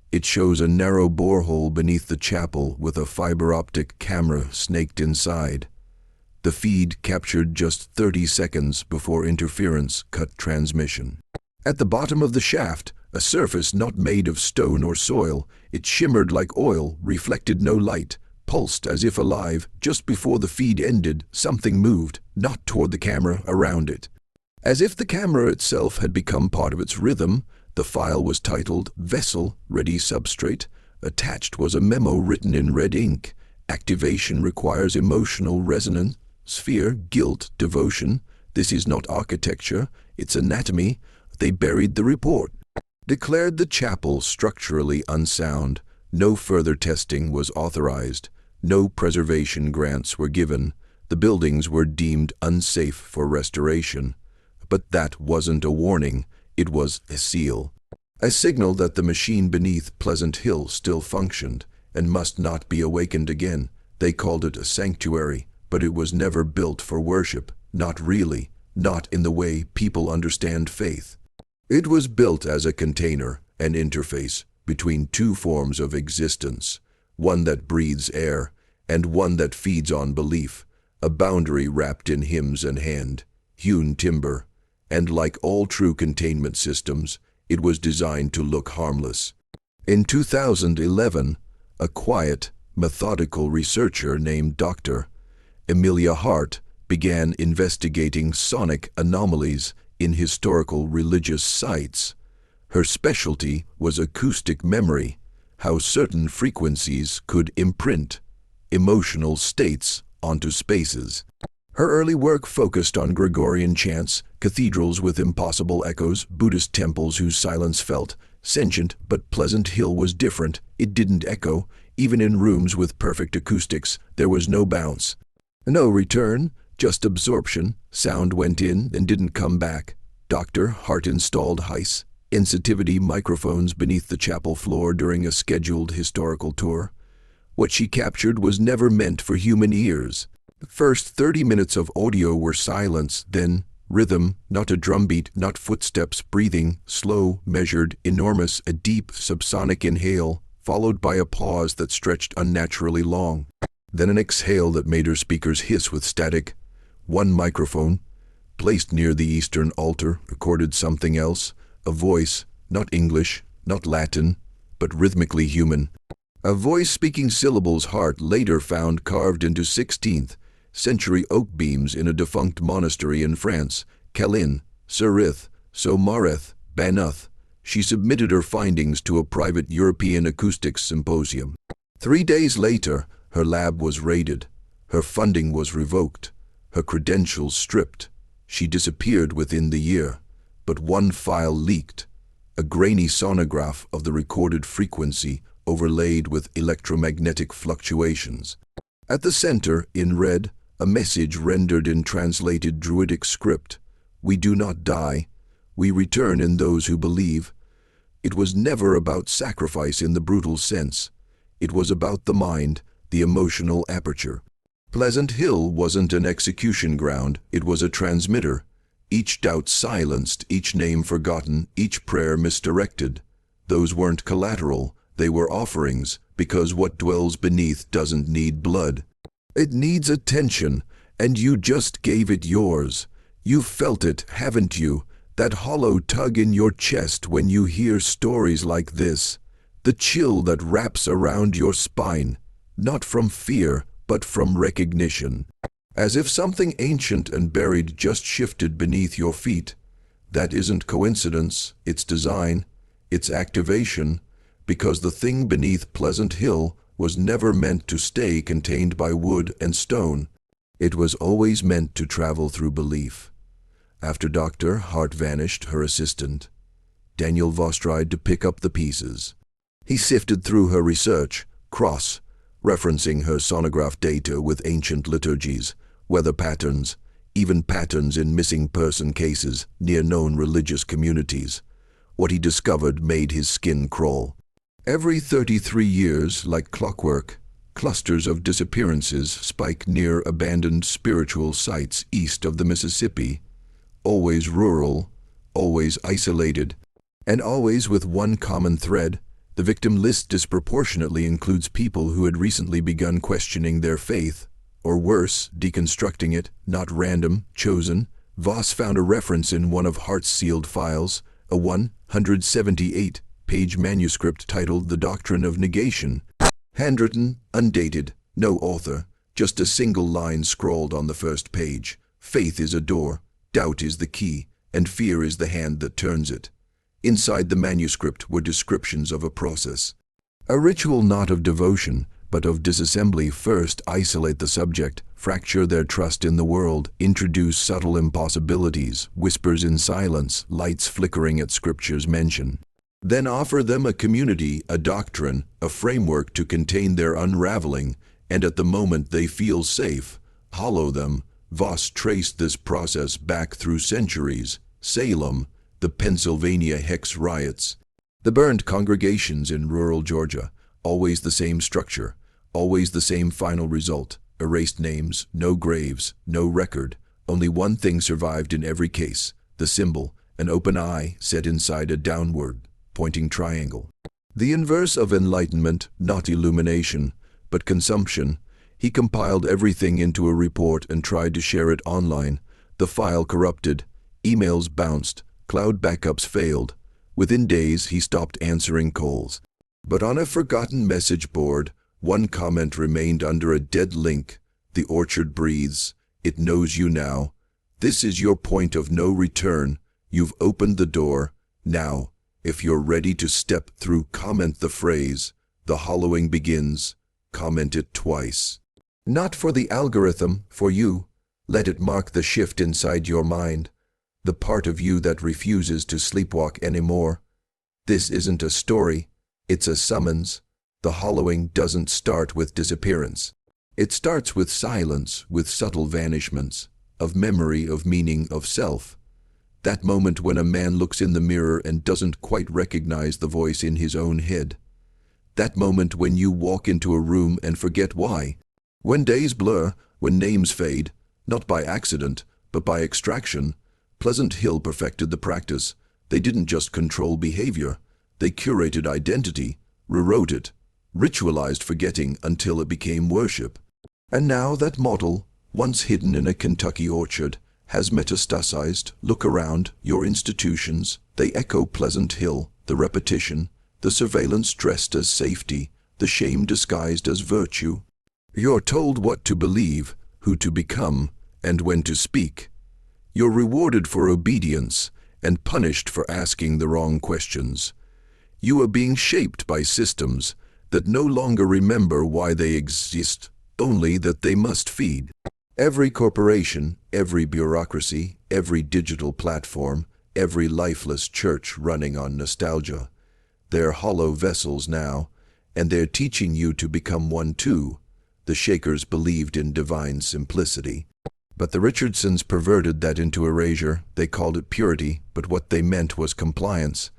[SPEAKER 1] It shows a narrow borehole beneath the chapel with a fiber optic camera snaked inside. The feed captured just 30 seconds before interference cut transmission. At the bottom of the shaft, a surface not made of stone or soil, it shimmered like oil, reflected no light, pulsed as if alive. Just before the feed ended, something moved, not toward the camera, around it. As if the camera itself had become part of its rhythm, the file was titled Vessel, Ready Substrate. Attached was a memo written in red ink. Activation requires emotional resonance, sphere, guilt, devotion. This is not architecture, it's anatomy. They buried the report. Declared the chapel structurally unsound. No further testing was authorized. No preservation grants were given. The buildings were deemed unsafe for restoration. But that wasn't a warning, it was a seal. A signal that the machine beneath Pleasant Hill still functioned and must not be awakened again. They called it a sanctuary, but it was never built for worship, not really, not in the way people understand faith. It was built as a container, an interface between two forms of existence, one that breathes air and one that feeds on belief, a boundary wrapped in hymns and hand-hewn timber, and like all true containment systems, it was designed to look harmless. In 2011, a quiet, methodical researcher named Dr. Emilia Hart began investigating sonic anomalies in historical religious sites. Her specialty was acoustic memory, how certain frequencies could imprint emotional states onto spaces. Her early work focused on Gregorian chants, cathedrals with impossible echoes, Buddhist temples whose silence felt sentient, but Pleasant Hill was different. It didn't echo. Even in rooms with perfect acoustics, there was no bounce. No return, just absorption. Sound went in and didn't come back. Dr. Hart installed high-sensitivity microphones beneath the chapel floor during a scheduled historical tour. What she captured was never meant for human ears. The first 30 minutes of audio were silence, then rhythm, not a drumbeat, not footsteps, breathing, slow, measured, enormous, a deep, subsonic inhale, followed by a pause that stretched unnaturally long. Then an exhale that made her speakers hiss with static. One microphone, placed near the eastern altar, recorded something else, a voice, not English, not Latin, but rhythmically human. A voice speaking syllables Hart later found carved into 16th-century oak beams in a defunct monastery in France, Calin, Serith, Somareth, Banath. She submitted her findings to a private European acoustics symposium. 3 days later, her lab was raided. Her funding was revoked. Her credentials stripped. She disappeared within the year. But one file leaked. A grainy sonograph of the recorded frequency overlaid with electromagnetic fluctuations. At the center, in red, a message rendered in translated Druidic script. We do not die. We return in those who believe. It was never about sacrifice in the brutal sense. It was about the mind, the emotional aperture. Pleasant Hill wasn't an execution ground, it was a transmitter. Each doubt silenced, each name forgotten, each prayer misdirected. Those weren't collateral, they were offerings, because what dwells beneath doesn't need blood. It needs attention, and you just gave it yours. You've felt it, haven't you? That hollow tug in your chest when you hear stories like this. The chill that wraps around your spine, not from fear, but from recognition. As if something ancient and buried just shifted beneath your feet. That isn't coincidence, it's design, it's activation, because the thing beneath Pleasant Hill was never meant to stay contained by wood and stone. It was always meant to travel through belief. After Dr. Hart vanished, her assistant, Daniel Voss tried to pick up the pieces. He sifted through her research, cross-referencing her sonograph data with ancient liturgies, weather patterns, even patterns in missing person cases near known religious communities. What he discovered made his skin crawl. Every 33 years, like clockwork, clusters of disappearances spike near abandoned spiritual sites east of the Mississippi, always rural, always isolated, and always with one common thread. The victim list disproportionately includes people who had recently begun questioning their faith, or worse, deconstructing it, not random, chosen. Voss found a reference in one of Hart's sealed files, a 178-page manuscript titled The Doctrine of Negation. Handwritten, undated, no author, just a single line scrawled on the first page. Faith is a door, doubt is the key, and fear is the hand that turns it. Inside the manuscript were descriptions of a process. A ritual not of devotion, but of disassembly. First, isolate the subject, fracture their trust in the world, introduce subtle impossibilities, whispers in silence, lights flickering at Scripture's mention. Then offer them a community, a doctrine, a framework to contain their unraveling, and at the moment they feel safe, hollow them. Voss traced this process back through centuries. Salem, the Pennsylvania Hex riots, the burned congregations in rural Georgia, always the same structure, always the same final result, erased names, no graves, no record. Only one thing survived in every case, the symbol, an open eye set inside a downward pointing triangle. The inverse of enlightenment, not illumination, but consumption. He compiled everything into a report and tried to share it online. The file corrupted, emails bounced, cloud backups failed. Within days, he stopped answering calls. But on a forgotten message board, one comment remained under a dead link. The orchard breathes. It knows you now. This is your point of no return. You've opened the door. Now, if you're ready to step through, comment the phrase, "The hollowing begins." Comment it twice. Not for the algorithm, for you. Let it mark the shift inside your mind, the part of you that refuses to sleepwalk anymore. This isn't a story, it's a summons. The hollowing doesn't start with disappearance. It starts with silence, with subtle vanishments, of memory, of meaning, of self. That moment when a man looks in the mirror and doesn't quite recognize the voice in his own head. That moment when you walk into a room and forget why. When days blur, when names fade, not by accident, but by extraction. Pleasant Hill perfected the practice. They didn't just control behavior. They curated identity, rewrote it, ritualized forgetting until it became worship. And now that model, once hidden in a Kentucky orchard, has metastasized. Look around, your institutions, they echo Pleasant Hill, the repetition, the surveillance dressed as safety, the shame disguised as virtue. You're told what to believe, who to become, and when to speak. You're rewarded for obedience and punished for asking the wrong questions. You are being shaped by systems that no longer remember why they exist, only that they must feed. Every corporation, every bureaucracy, every digital platform, every lifeless church running on nostalgia. They're hollow vessels now, and they're teaching you to become one too. The Shakers believed in divine simplicity. But the Richardsons perverted that into erasure. They called it purity, but what they meant was compliance.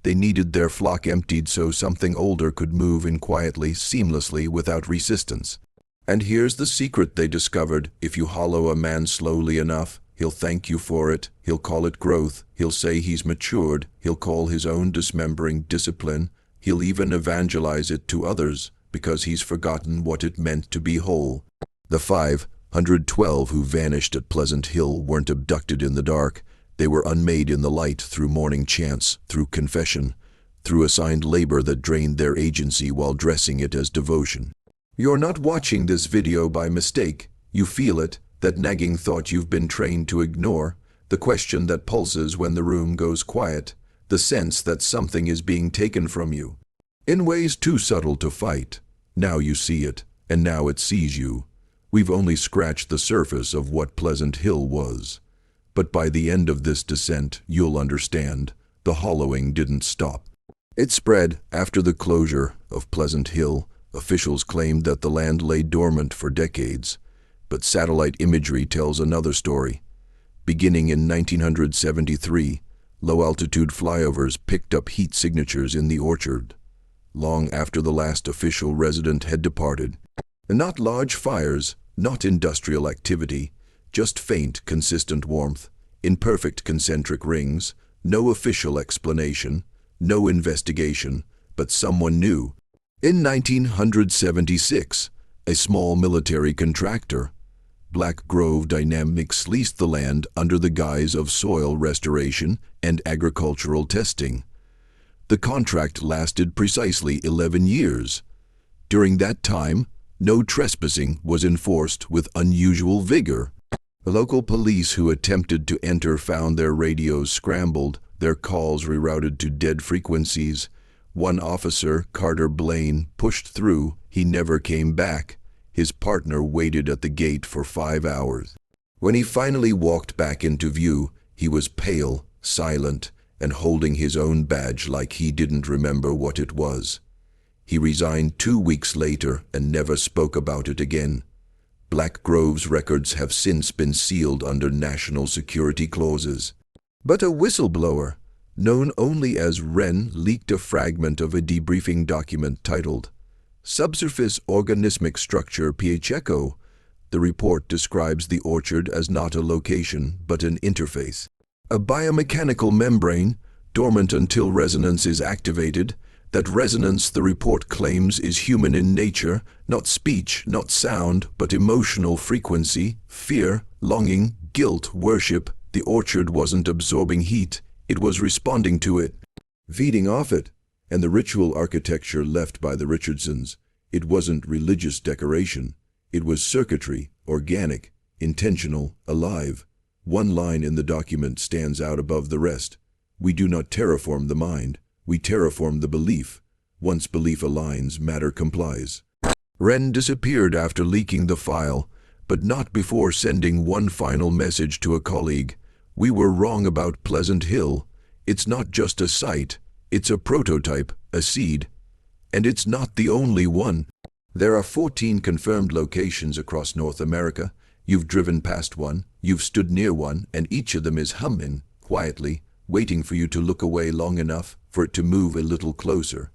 [SPEAKER 1] They needed their flock emptied so something older could move in quietly, seamlessly, without resistance. And here's the secret they discovered. If you hollow a man slowly enough, he'll thank you for it. He'll call it growth. He'll say he's matured. He'll call his own dismembering discipline. He'll even evangelize it to others, because he's forgotten what it meant to be whole. The 512 who vanished at Pleasant Hill weren't abducted in the dark. They were unmade in the light through morning chants, through confession, through assigned labor that drained their agency while dressing it as devotion. You're not watching this video by mistake. You feel it, that nagging thought you've been trained to ignore, the question that pulses when the room goes quiet, the sense that something is being taken from you. In ways too subtle to fight. Now you see it, and now it sees you. We've only scratched the surface of what Pleasant Hill was. But by the end of this descent, you'll understand, the hollowing didn't stop. It spread. After the closure of Pleasant Hill, officials claimed that the land lay dormant for decades. But satellite imagery tells another story. Beginning in 1973, low-altitude flyovers picked up heat signatures in the orchard, long after the last official resident had departed. And not large fires, not industrial activity, just faint, consistent warmth, in perfect concentric rings, no official explanation, no investigation, but someone knew. In 1976, a small military contractor, Black Grove Dynamics, leased the land under the guise of soil restoration and agricultural testing. The contract lasted precisely 11 years. During that time, no trespassing was enforced with unusual vigor. Local police who attempted to enter found their radios scrambled, their calls rerouted to dead frequencies. One officer, Carter Blaine, pushed through. He never came back. His partner waited at the gate for 5 hours. When he finally walked back into view, he was pale, silent, and holding his own badge like he didn't remember what it was. He resigned 2 weeks later and never spoke about it again. Black Grove's records have since been sealed under national security clauses. But a whistleblower, known only as Wren, leaked a fragment of a debriefing document titled Subsurface Organismic Structure PHECO. The report describes the orchard as not a location, but an interface. A biomechanical membrane, dormant until resonance is activated. That resonance, the report claims, is human in nature, not speech, not sound, but emotional frequency, fear, longing, guilt, worship. The orchard wasn't absorbing heat, it was responding to it, feeding off it. And the ritual architecture left by the Richardsons, it wasn't religious decoration. It was circuitry, organic, intentional, alive. One line in the document stands out above the rest. We do not terraform the mind, we terraform the belief. Once belief aligns, matter complies. Wren disappeared after leaking the file, but not before sending one final message to a colleague. We were wrong about Pleasant Hill. It's not just a site, it's a prototype, a seed. And it's not the only one. There are 14 confirmed locations across North America. You've driven past one, you've stood near one, and each of them is humming, quietly, waiting for you to look away long enough for it to move a little closer.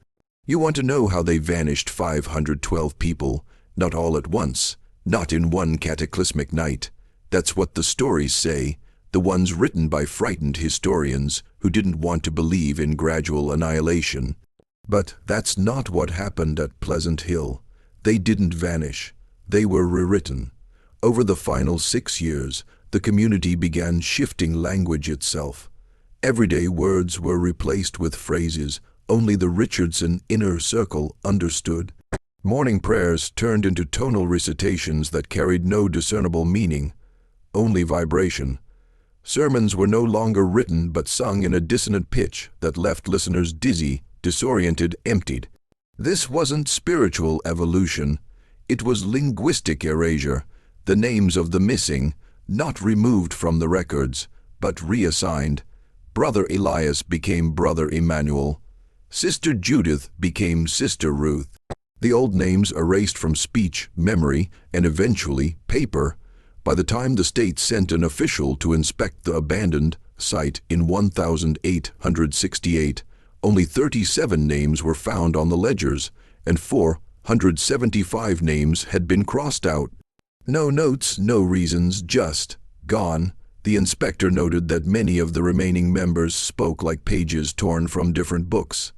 [SPEAKER 1] You want to know how they vanished 512 people, not all at once, not in one cataclysmic night. That's what the stories say, the ones written by frightened historians who didn't want to believe in gradual annihilation. But that's not what happened at Pleasant Hill. They didn't vanish. They were rewritten. Over the final 6 years, the community began shifting language itself. Everyday words were replaced with phrases only the Richardson inner circle understood. Morning prayers turned into tonal recitations that carried no discernible meaning, only vibration. Sermons were no longer written but sung in a dissonant pitch that left listeners dizzy, disoriented, emptied. This wasn't spiritual evolution. It was linguistic erasure. The names of the missing, not removed from the records, but reassigned. Brother Elias became Brother Emmanuel. Sister Judith became Sister Ruth. The old names erased from speech, memory, and eventually paper. By the time the state sent an official to inspect the abandoned site in 1868, only 37 names were found on the ledgers, and 475 names had been crossed out. No notes, no reasons, just gone. The inspector noted that many of the remaining members spoke like pages torn from different books.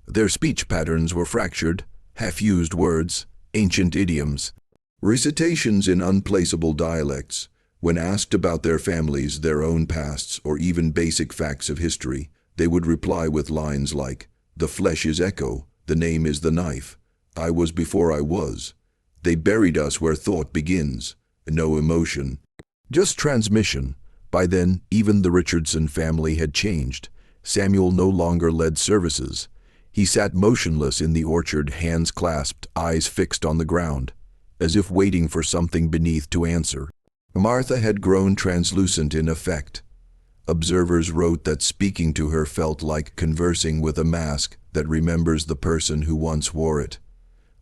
[SPEAKER 1] Their speech patterns were fractured, half-used words, ancient idioms, recitations in unplaceable dialects. When asked about their families, their own pasts, or even basic facts of history, they would reply with lines like, "The flesh is echo, the name is the knife, I was before I was." They buried us where thought begins, no emotion, just transmission. By then, even the Richardson family had changed. Samuel no longer led services. He sat motionless in the orchard, hands clasped, eyes fixed on the ground, as if waiting for something beneath to answer. Martha had grown translucent in effect. Observers wrote that speaking to her felt like conversing with a mask that remembers the person who once wore it.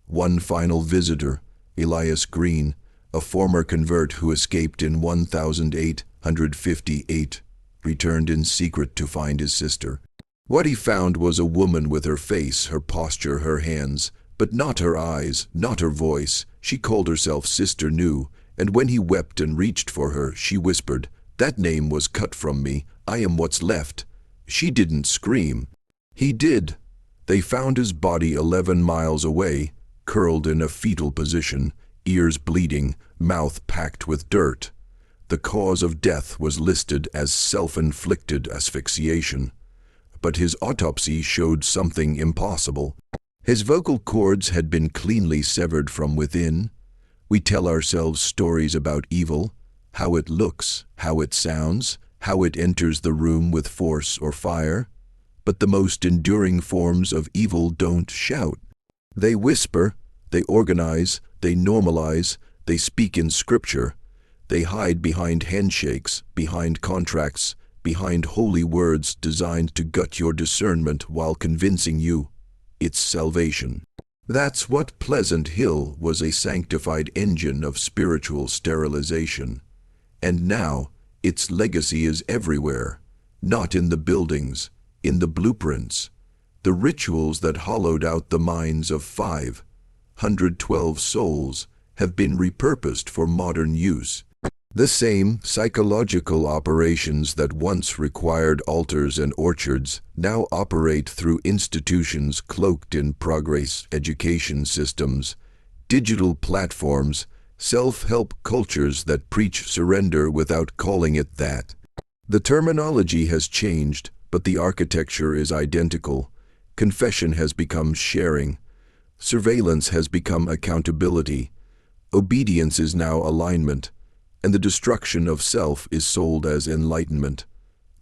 [SPEAKER 1] One final visitor, Elias Green, a former convert who escaped in 1858, returned in secret to find his sister. What he found was a woman with her face, her posture, her hands, but not her eyes, not her voice. She called herself Sister New, and when he wept and reached for her, she whispered, "That name was cut from me, I am what's left." She didn't scream. He did. They found his body 11 miles away, curled in a fetal position, ears bleeding, mouth packed with dirt. The cause of death was listed as self-inflicted asphyxiation. But his autopsy showed something impossible. His vocal cords had been cleanly severed from within. We tell ourselves stories about evil, how it looks, how it sounds, how it enters the room with force or fire. But the most enduring forms of evil don't shout. They whisper, they organize, they normalize, they speak in scripture. They hide behind handshakes, behind contracts, behind holy words designed to gut your discernment while convincing you it's salvation. That's what Pleasant Hill was, a sanctified engine of spiritual sterilization. And now, its legacy is everywhere, not in the buildings, in the blueprints, the rituals that hollowed out the minds of 512 souls have been repurposed for modern use. The same psychological operations that once required altars and orchards now operate through institutions cloaked in progress education systems, digital platforms, self-help cultures that preach surrender without calling it that. The terminology has changed, but the architecture is identical. Confession has become sharing. Surveillance has become accountability. Obedience is now alignment. And the destruction of self is sold as enlightenment.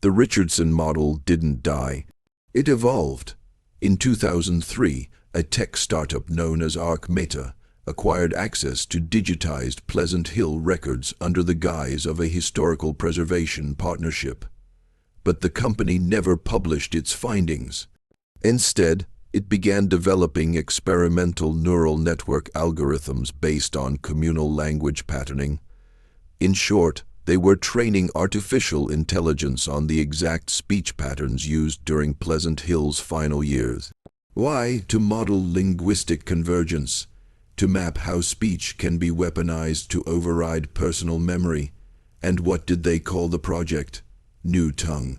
[SPEAKER 1] The Richardson model didn't die. It evolved. In 2003, a tech startup known as Arc Meta, acquired access to digitized Pleasant Hill records under the guise of a historical preservation partnership. But the company never published its findings. Instead, it began developing experimental neural network algorithms based on communal language patterning. In short, they were training artificial intelligence on the exact speech patterns used during Pleasant Hill's final years. Why? To model linguistic convergence, to map how speech can be weaponized to override personal memory. And what did they call the project? New Tongue.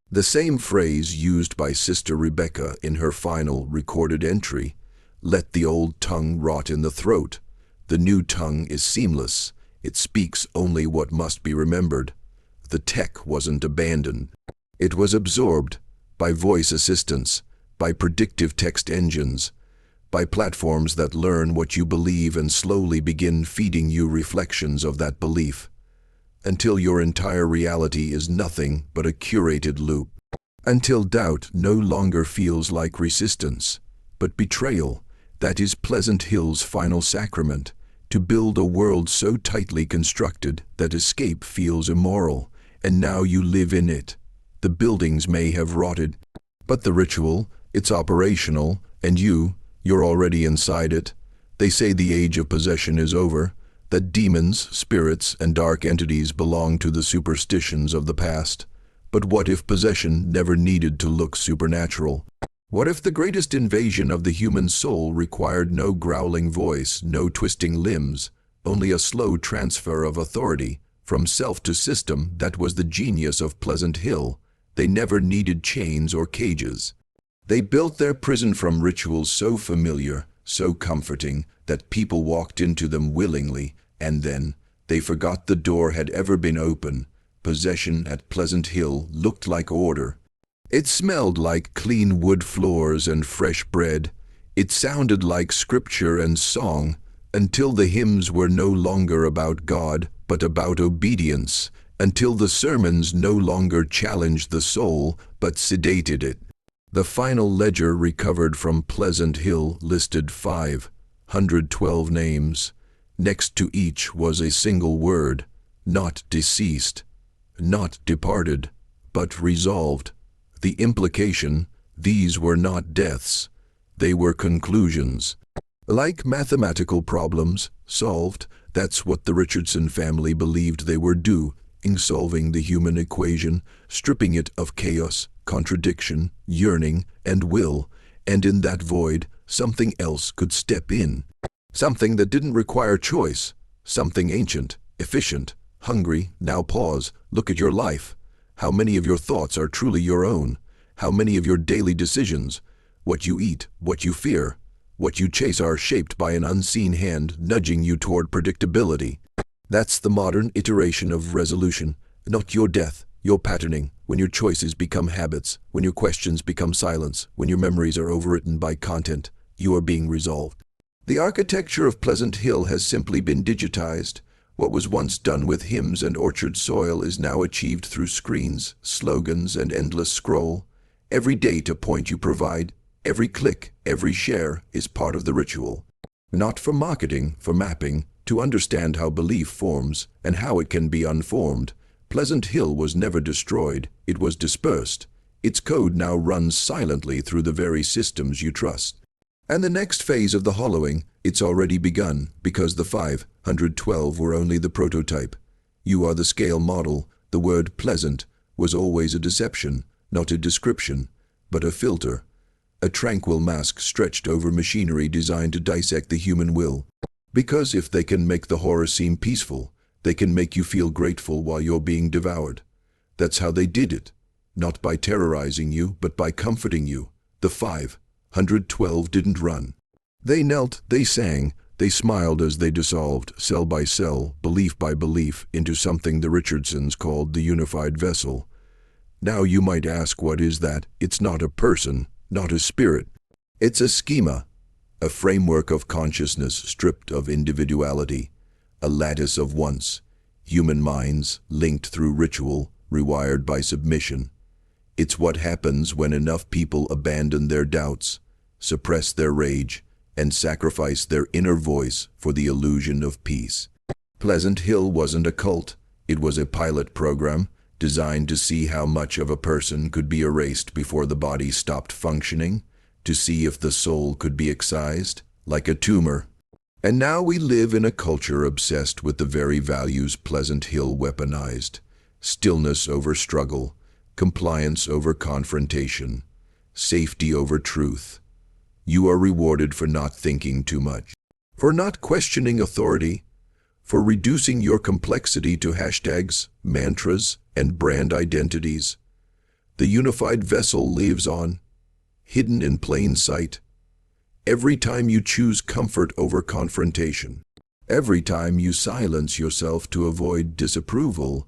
[SPEAKER 1] The same phrase used by Sister Rebecca in her final recorded entry, "Let the old tongue rot in the throat. The new tongue is seamless. It speaks only what must be remembered." The tech wasn't abandoned. It was absorbed by voice assistants, by predictive text engines, by platforms that learn what you believe and slowly begin feeding you reflections of that belief, until your entire reality is nothing but a curated loop. Until doubt no longer feels like resistance, but betrayal. That is Pleasant Hill's final sacrament, to build a world so tightly constructed that escape feels immoral, and now you live in it. The buildings may have rotted, but the ritual, it's operational, and you're already inside it. They say the age of possession is over, that demons, spirits, and dark entities belong to the superstitions of the past. But what if possession never needed to look supernatural? What if the greatest invasion of the human soul required no growling voice, no twisting limbs, only a slow transfer of authority from self to system? That was the genius of Pleasant Hill. They never needed chains or cages. They built their prison from rituals so familiar, so comforting, that people walked into them willingly, and then they forgot the door had ever been open. Possession at Pleasant Hill looked like order. It smelled like clean wood floors and fresh bread. It sounded like scripture and song, until the hymns were no longer about God, but about obedience, until the sermons no longer challenged the soul, but sedated it. The final ledger recovered from Pleasant Hill listed 512 names. Next to each was a single word: not deceased, not departed, but resolved. The implication: these were not deaths, they were conclusions. Like mathematical problems, solved. That's what the Richardson family believed they were doing, solving the human equation, stripping it of chaos, contradiction, yearning, and will, and in that void, something else could step in. Something that didn't require choice, something ancient, efficient, hungry. Now pause, look at your life. How many of your thoughts are truly your own? How many of your daily decisions, what you eat, what you fear, what you chase, are shaped by an unseen hand nudging you toward predictability? That's the modern iteration of resolution, not your death, your patterning. When your choices become habits, when your questions become silence, when your memories are overwritten by content, you are being resolved. The architecture of Pleasant Hill has simply been digitized. What was once done with hymns and orchard soil is now achieved through screens, slogans, and endless scroll. Every data point you provide, every click, every share is part of the ritual. Not for marketing, for mapping, to understand how belief forms and how it can be unformed. Pleasant Hill was never destroyed, it was dispersed. Its code now runs silently through the very systems you trust. And the next phase of the hollowing, it's already begun, because the 512 were only the prototype. You are the scale model. The word pleasant was always a deception, not a description, but a filter. A tranquil mask stretched over machinery designed to dissect the human will. Because if they can make the horror seem peaceful, they can make you feel grateful while you're being devoured. That's how they did it. Not by terrorizing you, but by comforting you. The 512 didn't run. They knelt, they sang, they smiled as they dissolved, cell by cell, belief by belief, into something the Richardsons called the unified vessel. Now you might ask, what is that? It's not a person, not a spirit. It's a schema, a framework of consciousness stripped of individuality, a lattice of once, human minds linked through ritual, rewired by submission. It's what happens when enough people abandon their doubts, suppress their rage, and sacrifice their inner voice for the illusion of peace. Pleasant Hill wasn't a cult, it was a pilot program designed to see how much of a person could be erased before the body stopped functioning, to see if the soul could be excised, like a tumor. And now we live in a culture obsessed with the very values Pleasant Hill weaponized: stillness over struggle, compliance over confrontation, safety over truth. You are rewarded for not thinking too much, for not questioning authority, for reducing your complexity to hashtags, mantras, and brand identities. The unified vessel lives on, hidden in plain sight. Every time you choose comfort over confrontation, every time you silence yourself to avoid disapproval,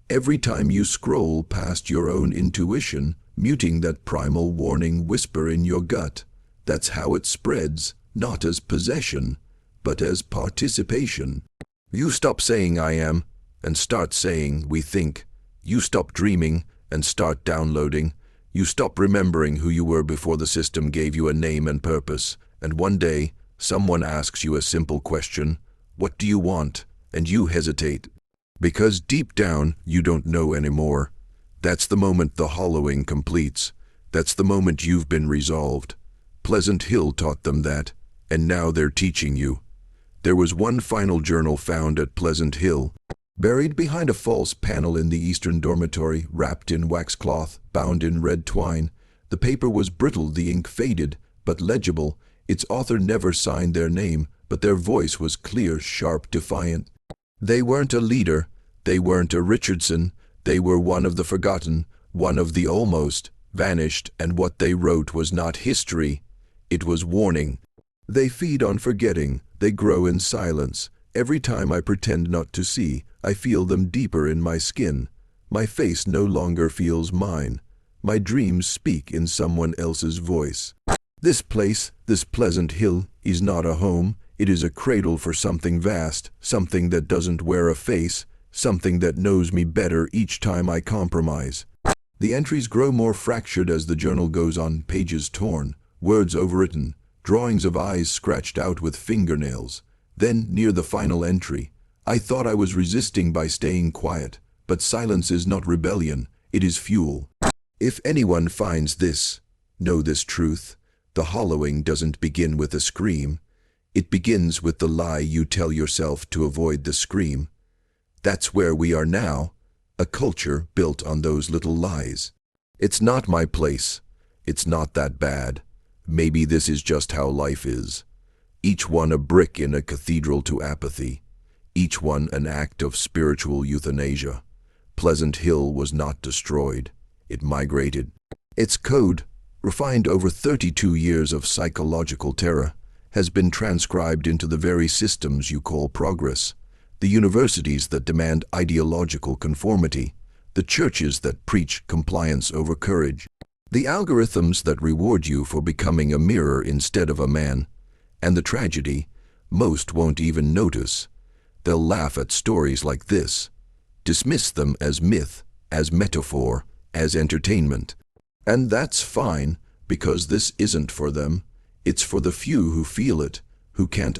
[SPEAKER 1] every time you scroll past your own intuition, muting that primal warning whisper in your gut, that's how it spreads, not as possession, but as participation. You stop saying I am, and start saying we think. You stop dreaming, and start downloading. You stop remembering who you were before the system gave you a name and purpose. And one day, someone asks you a simple question: what do you want? And you hesitate. Because deep down, you don't know anymore. That's the moment the hollowing completes. That's the moment you've been resolved. Pleasant Hill taught them that, and now they're teaching you. There was one final journal found at Pleasant Hill, buried behind a false panel in the eastern dormitory, wrapped in waxcloth, bound in red twine. The paper was brittle, the ink faded, but legible. Its author never signed their name, but their voice was clear, sharp, defiant. They weren't a leader, they weren't a Richardson, they were one of the forgotten, one of the almost vanished, and what they wrote was not history, it was warning. They feed on forgetting, they grow in silence. Every time I pretend not to see, I feel them deeper in my skin. My face no longer feels mine. My dreams speak in someone else's voice. This place, this Pleasant Hill, is not a home. It is a cradle for something vast, something that doesn't wear a face, something that knows me better each time I compromise. The entries grow more fractured as the journal goes on, pages torn, words overwritten, drawings of eyes scratched out with fingernails. Then, near the final entry, I thought I was resisting by staying quiet, but silence is not rebellion, it is fuel. If anyone finds this, know this truth: the hollowing doesn't begin with a scream. It begins with the lie you tell yourself to avoid the scream. That's where we are now, a culture built on those little lies. It's not my place. It's not that bad. Maybe this is just how life is. Each one a brick in a cathedral to apathy. Each one an act of spiritual euthanasia. Pleasant Hill was not destroyed. It migrated. Its code, refined over 32 years of psychological terror, has been transcribed into the very systems you call progress. The universities that demand ideological conformity. The churches that preach compliance over courage. The algorithms that reward you for becoming a mirror instead of a man. And the tragedy, most won't even notice. They'll laugh at stories like this, dismiss them as myth, as metaphor, as entertainment. And that's fine, because this isn't for them. It's for the few who feel it, who can't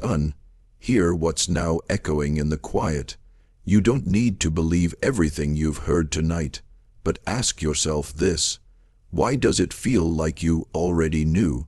[SPEAKER 1] hear what's now echoing in the quiet. You don't need to believe everything you've heard tonight, but ask yourself this: why does it feel like you already knew?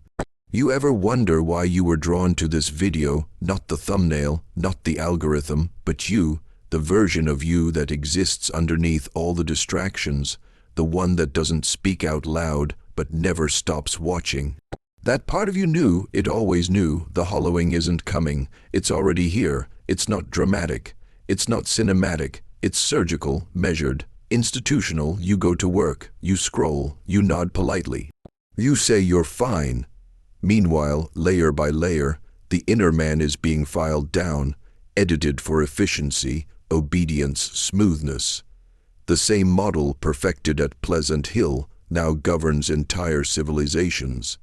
[SPEAKER 1] You ever wonder why you were drawn to this video, not the thumbnail, not the algorithm, but you, the version of you that exists underneath all the distractions, the one that doesn't speak out loud but never stops watching? That part of you knew, it always knew, the hollowing isn't coming, it's already here. It's not dramatic, it's not cinematic, it's surgical, measured, institutional. You go to work, you scroll, you nod politely. You say you're fine. Meanwhile, layer by layer, the inner man is being filed down, edited for efficiency, obedience, smoothness. The same model perfected at Pleasant Hill now governs entire civilizations.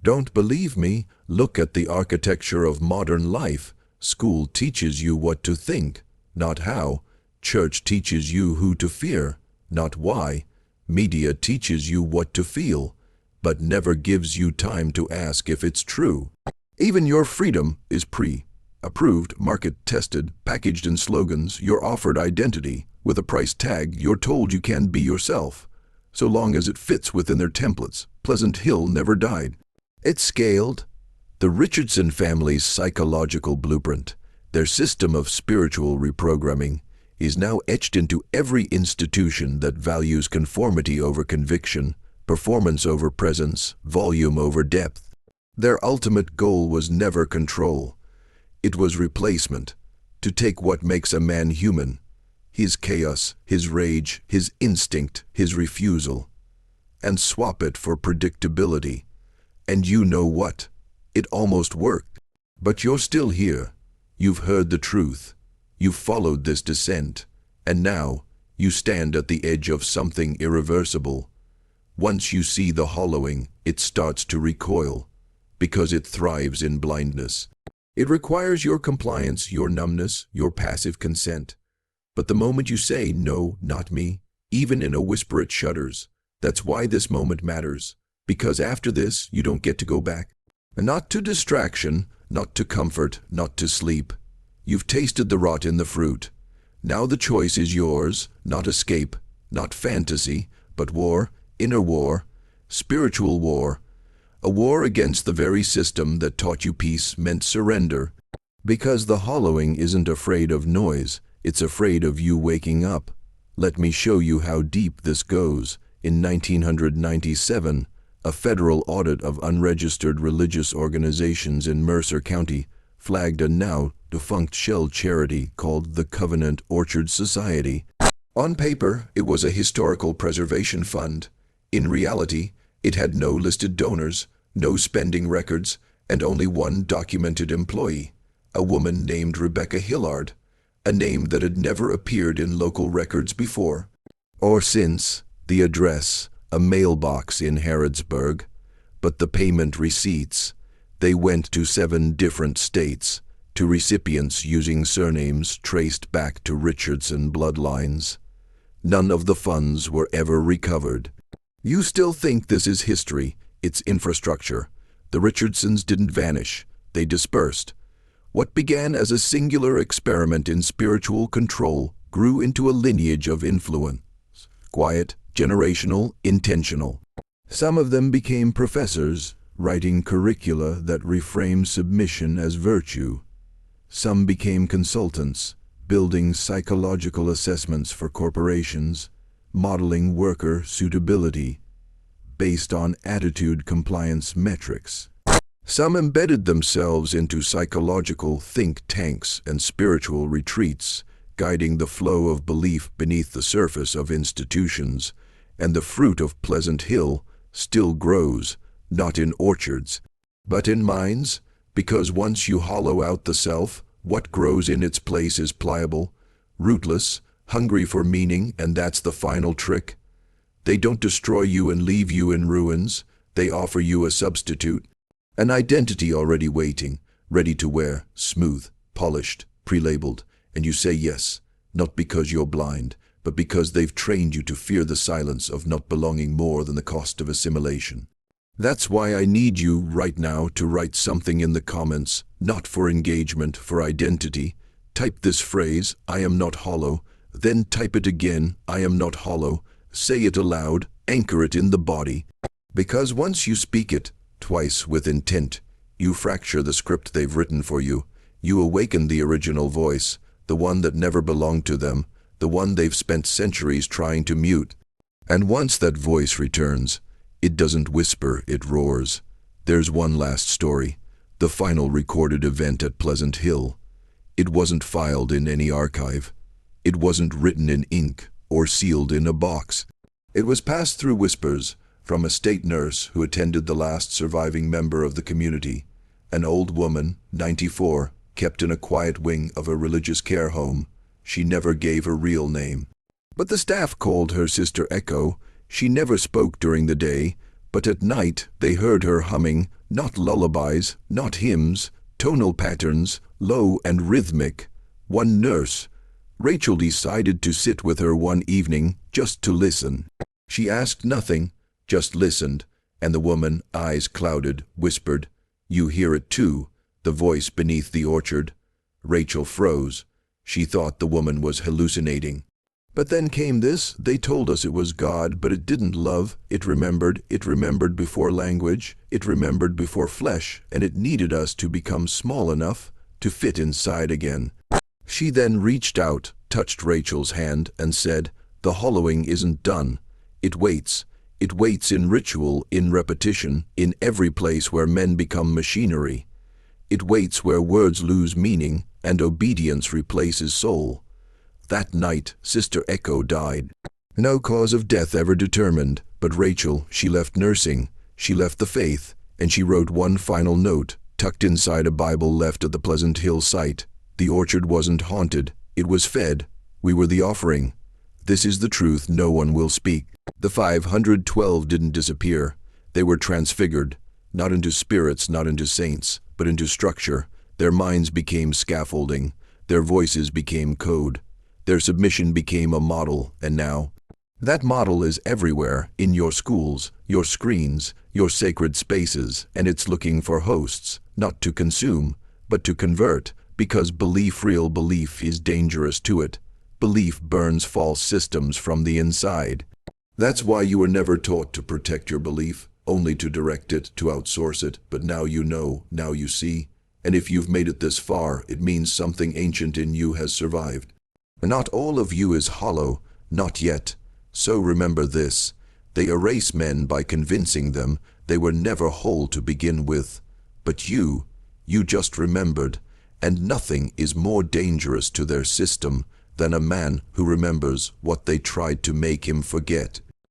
[SPEAKER 1] Don't believe me? Look at the architecture of modern life. School teaches you what to think, not how. Church teaches you who to fear, not why. Media teaches you what to feel, but never gives you time to ask if it's true. Even your freedom is pre-approved, market-tested, packaged in slogans. You're offered identity with a price tag. You're told you can be yourself, so long as it fits within their templates. Pleasant Hill never died. It scaled. The Richardson family's psychological blueprint, their system of spiritual reprogramming, is now etched into every institution that values conformity over conviction, performance over presence, volume over depth. Their ultimate goal was never control. It was replacement, to take what makes a man human, his chaos, his rage, his instinct, his refusal, and swap it for predictability. And you know what? It almost worked. But you're still here. You've heard the truth. You've followed this descent. And now, you stand at the edge of something irreversible. Once you see the hollowing, it starts to recoil, because it thrives in blindness. It requires your compliance, your numbness, your passive consent. But the moment you say, "No, not me," even in a whisper, it shudders. That's why this moment matters. Because after this, you don't get to go back. And not to distraction, not to comfort, not to sleep. You've tasted the rot in the fruit. Now the choice is yours, not escape, not fantasy, but war, inner war, spiritual war. A war against the very system that taught you peace meant surrender. Because the hollowing isn't afraid of noise, it's afraid of you waking up. Let me show you how deep this goes. In 1997, a federal audit of unregistered religious organizations in Mercer County flagged a now-defunct shell charity called the Covenant Orchard Society. On paper, it was a historical preservation fund. In reality, it had no listed donors, no spending records, and only one documented employee, a woman named Rebecca Hillard, a name that had never appeared in local records before or since. The address, a mailbox in Harrodsburg, but the payment receipts, they went to 7 different states, to recipients using surnames traced back to Richardson bloodlines. None of the funds were ever recovered. You still think this is history, it's infrastructure. The Richardsons didn't vanish, they dispersed. What began as a singular experiment in spiritual control grew into a lineage of influence. Quiet, generational, intentional. Some of them became professors, writing curricula that reframe submission as virtue. Some became consultants, building psychological assessments for corporations, modeling worker suitability based on attitude compliance metrics. Some embedded themselves into psychological think tanks and spiritual retreats, guiding the flow of belief beneath the surface of institutions. And the fruit of Pleasant Hill still grows, not in orchards, but in minds, because once you hollow out the self, what grows in its place is pliable, rootless, hungry for meaning, and that's the final trick. They don't destroy you and leave you in ruins, they offer you a substitute, an identity already waiting, ready to wear, smooth, polished, pre-labeled, and you say yes, not because you're blind, but because they've trained you to fear the silence of not belonging more than the cost of assimilation. That's why I need you right now to write something in the comments, not for engagement, for identity. Type this phrase, "I am not hollow," then type it again, "I am not hollow." Say it aloud, anchor it in the body. Because once you speak it, twice with intent, you fracture the script they've written for you. You awaken the original voice, the one that never belonged to them, the one they've spent centuries trying to mute. And once that voice returns, it doesn't whisper, it roars. There's one last story, the final recorded event at Pleasant Hill. It wasn't filed in any archive. It wasn't written in ink or sealed in a box. It was passed through whispers from a state nurse who attended the last surviving member of the community, an old woman, 94, kept in a quiet wing of a religious care home. She never gave her real name, but the staff called her Sister Echo. She never spoke during the day, but at night they heard her humming, not lullabies, not hymns, tonal patterns, low and rhythmic. One nurse, Rachel, decided to sit with her one evening just to listen. She asked nothing, just listened, and the woman, eyes clouded, whispered, You hear it too, the voice beneath the orchard. Rachel froze. She thought the woman was hallucinating. But then came this. They told us it was God, but it didn't love. It remembered before language, it remembered before flesh, and it needed us to become small enough to fit inside again. She then reached out, touched Rachel's hand, and said, "The hollowing isn't done. It waits. It waits in ritual, in repetition, in every place where men become machinery. It waits where words lose meaning and obedience replaces soul." That night, Sister Echo died. No cause of death ever determined, but Rachel, she left nursing, she left the faith, and she wrote one final note, tucked inside a Bible left at the Pleasant Hill site. The orchard wasn't haunted, it was fed. We were the offering. This is the truth no one will speak. The 512 didn't disappear. They were transfigured, not into spirits, not into saints, but into structure. Their minds became scaffolding. Their voices became code. Their submission became a model, and now, that model is everywhere, in your schools, your screens, your sacred spaces, and it's looking for hosts, not to consume, but to convert, because real belief is dangerous to it. Belief burns false systems from the inside. That's why you were never taught to protect your belief, only to direct it, to outsource it, but now you know, now you see, and if you've made it this far, it means something ancient in you has survived. Not all of you is hollow, not yet. So remember this, they erase men by convincing them they were never whole to begin with. But you just remembered, and nothing is more dangerous to their system than a man who remembers what they tried to make him forget.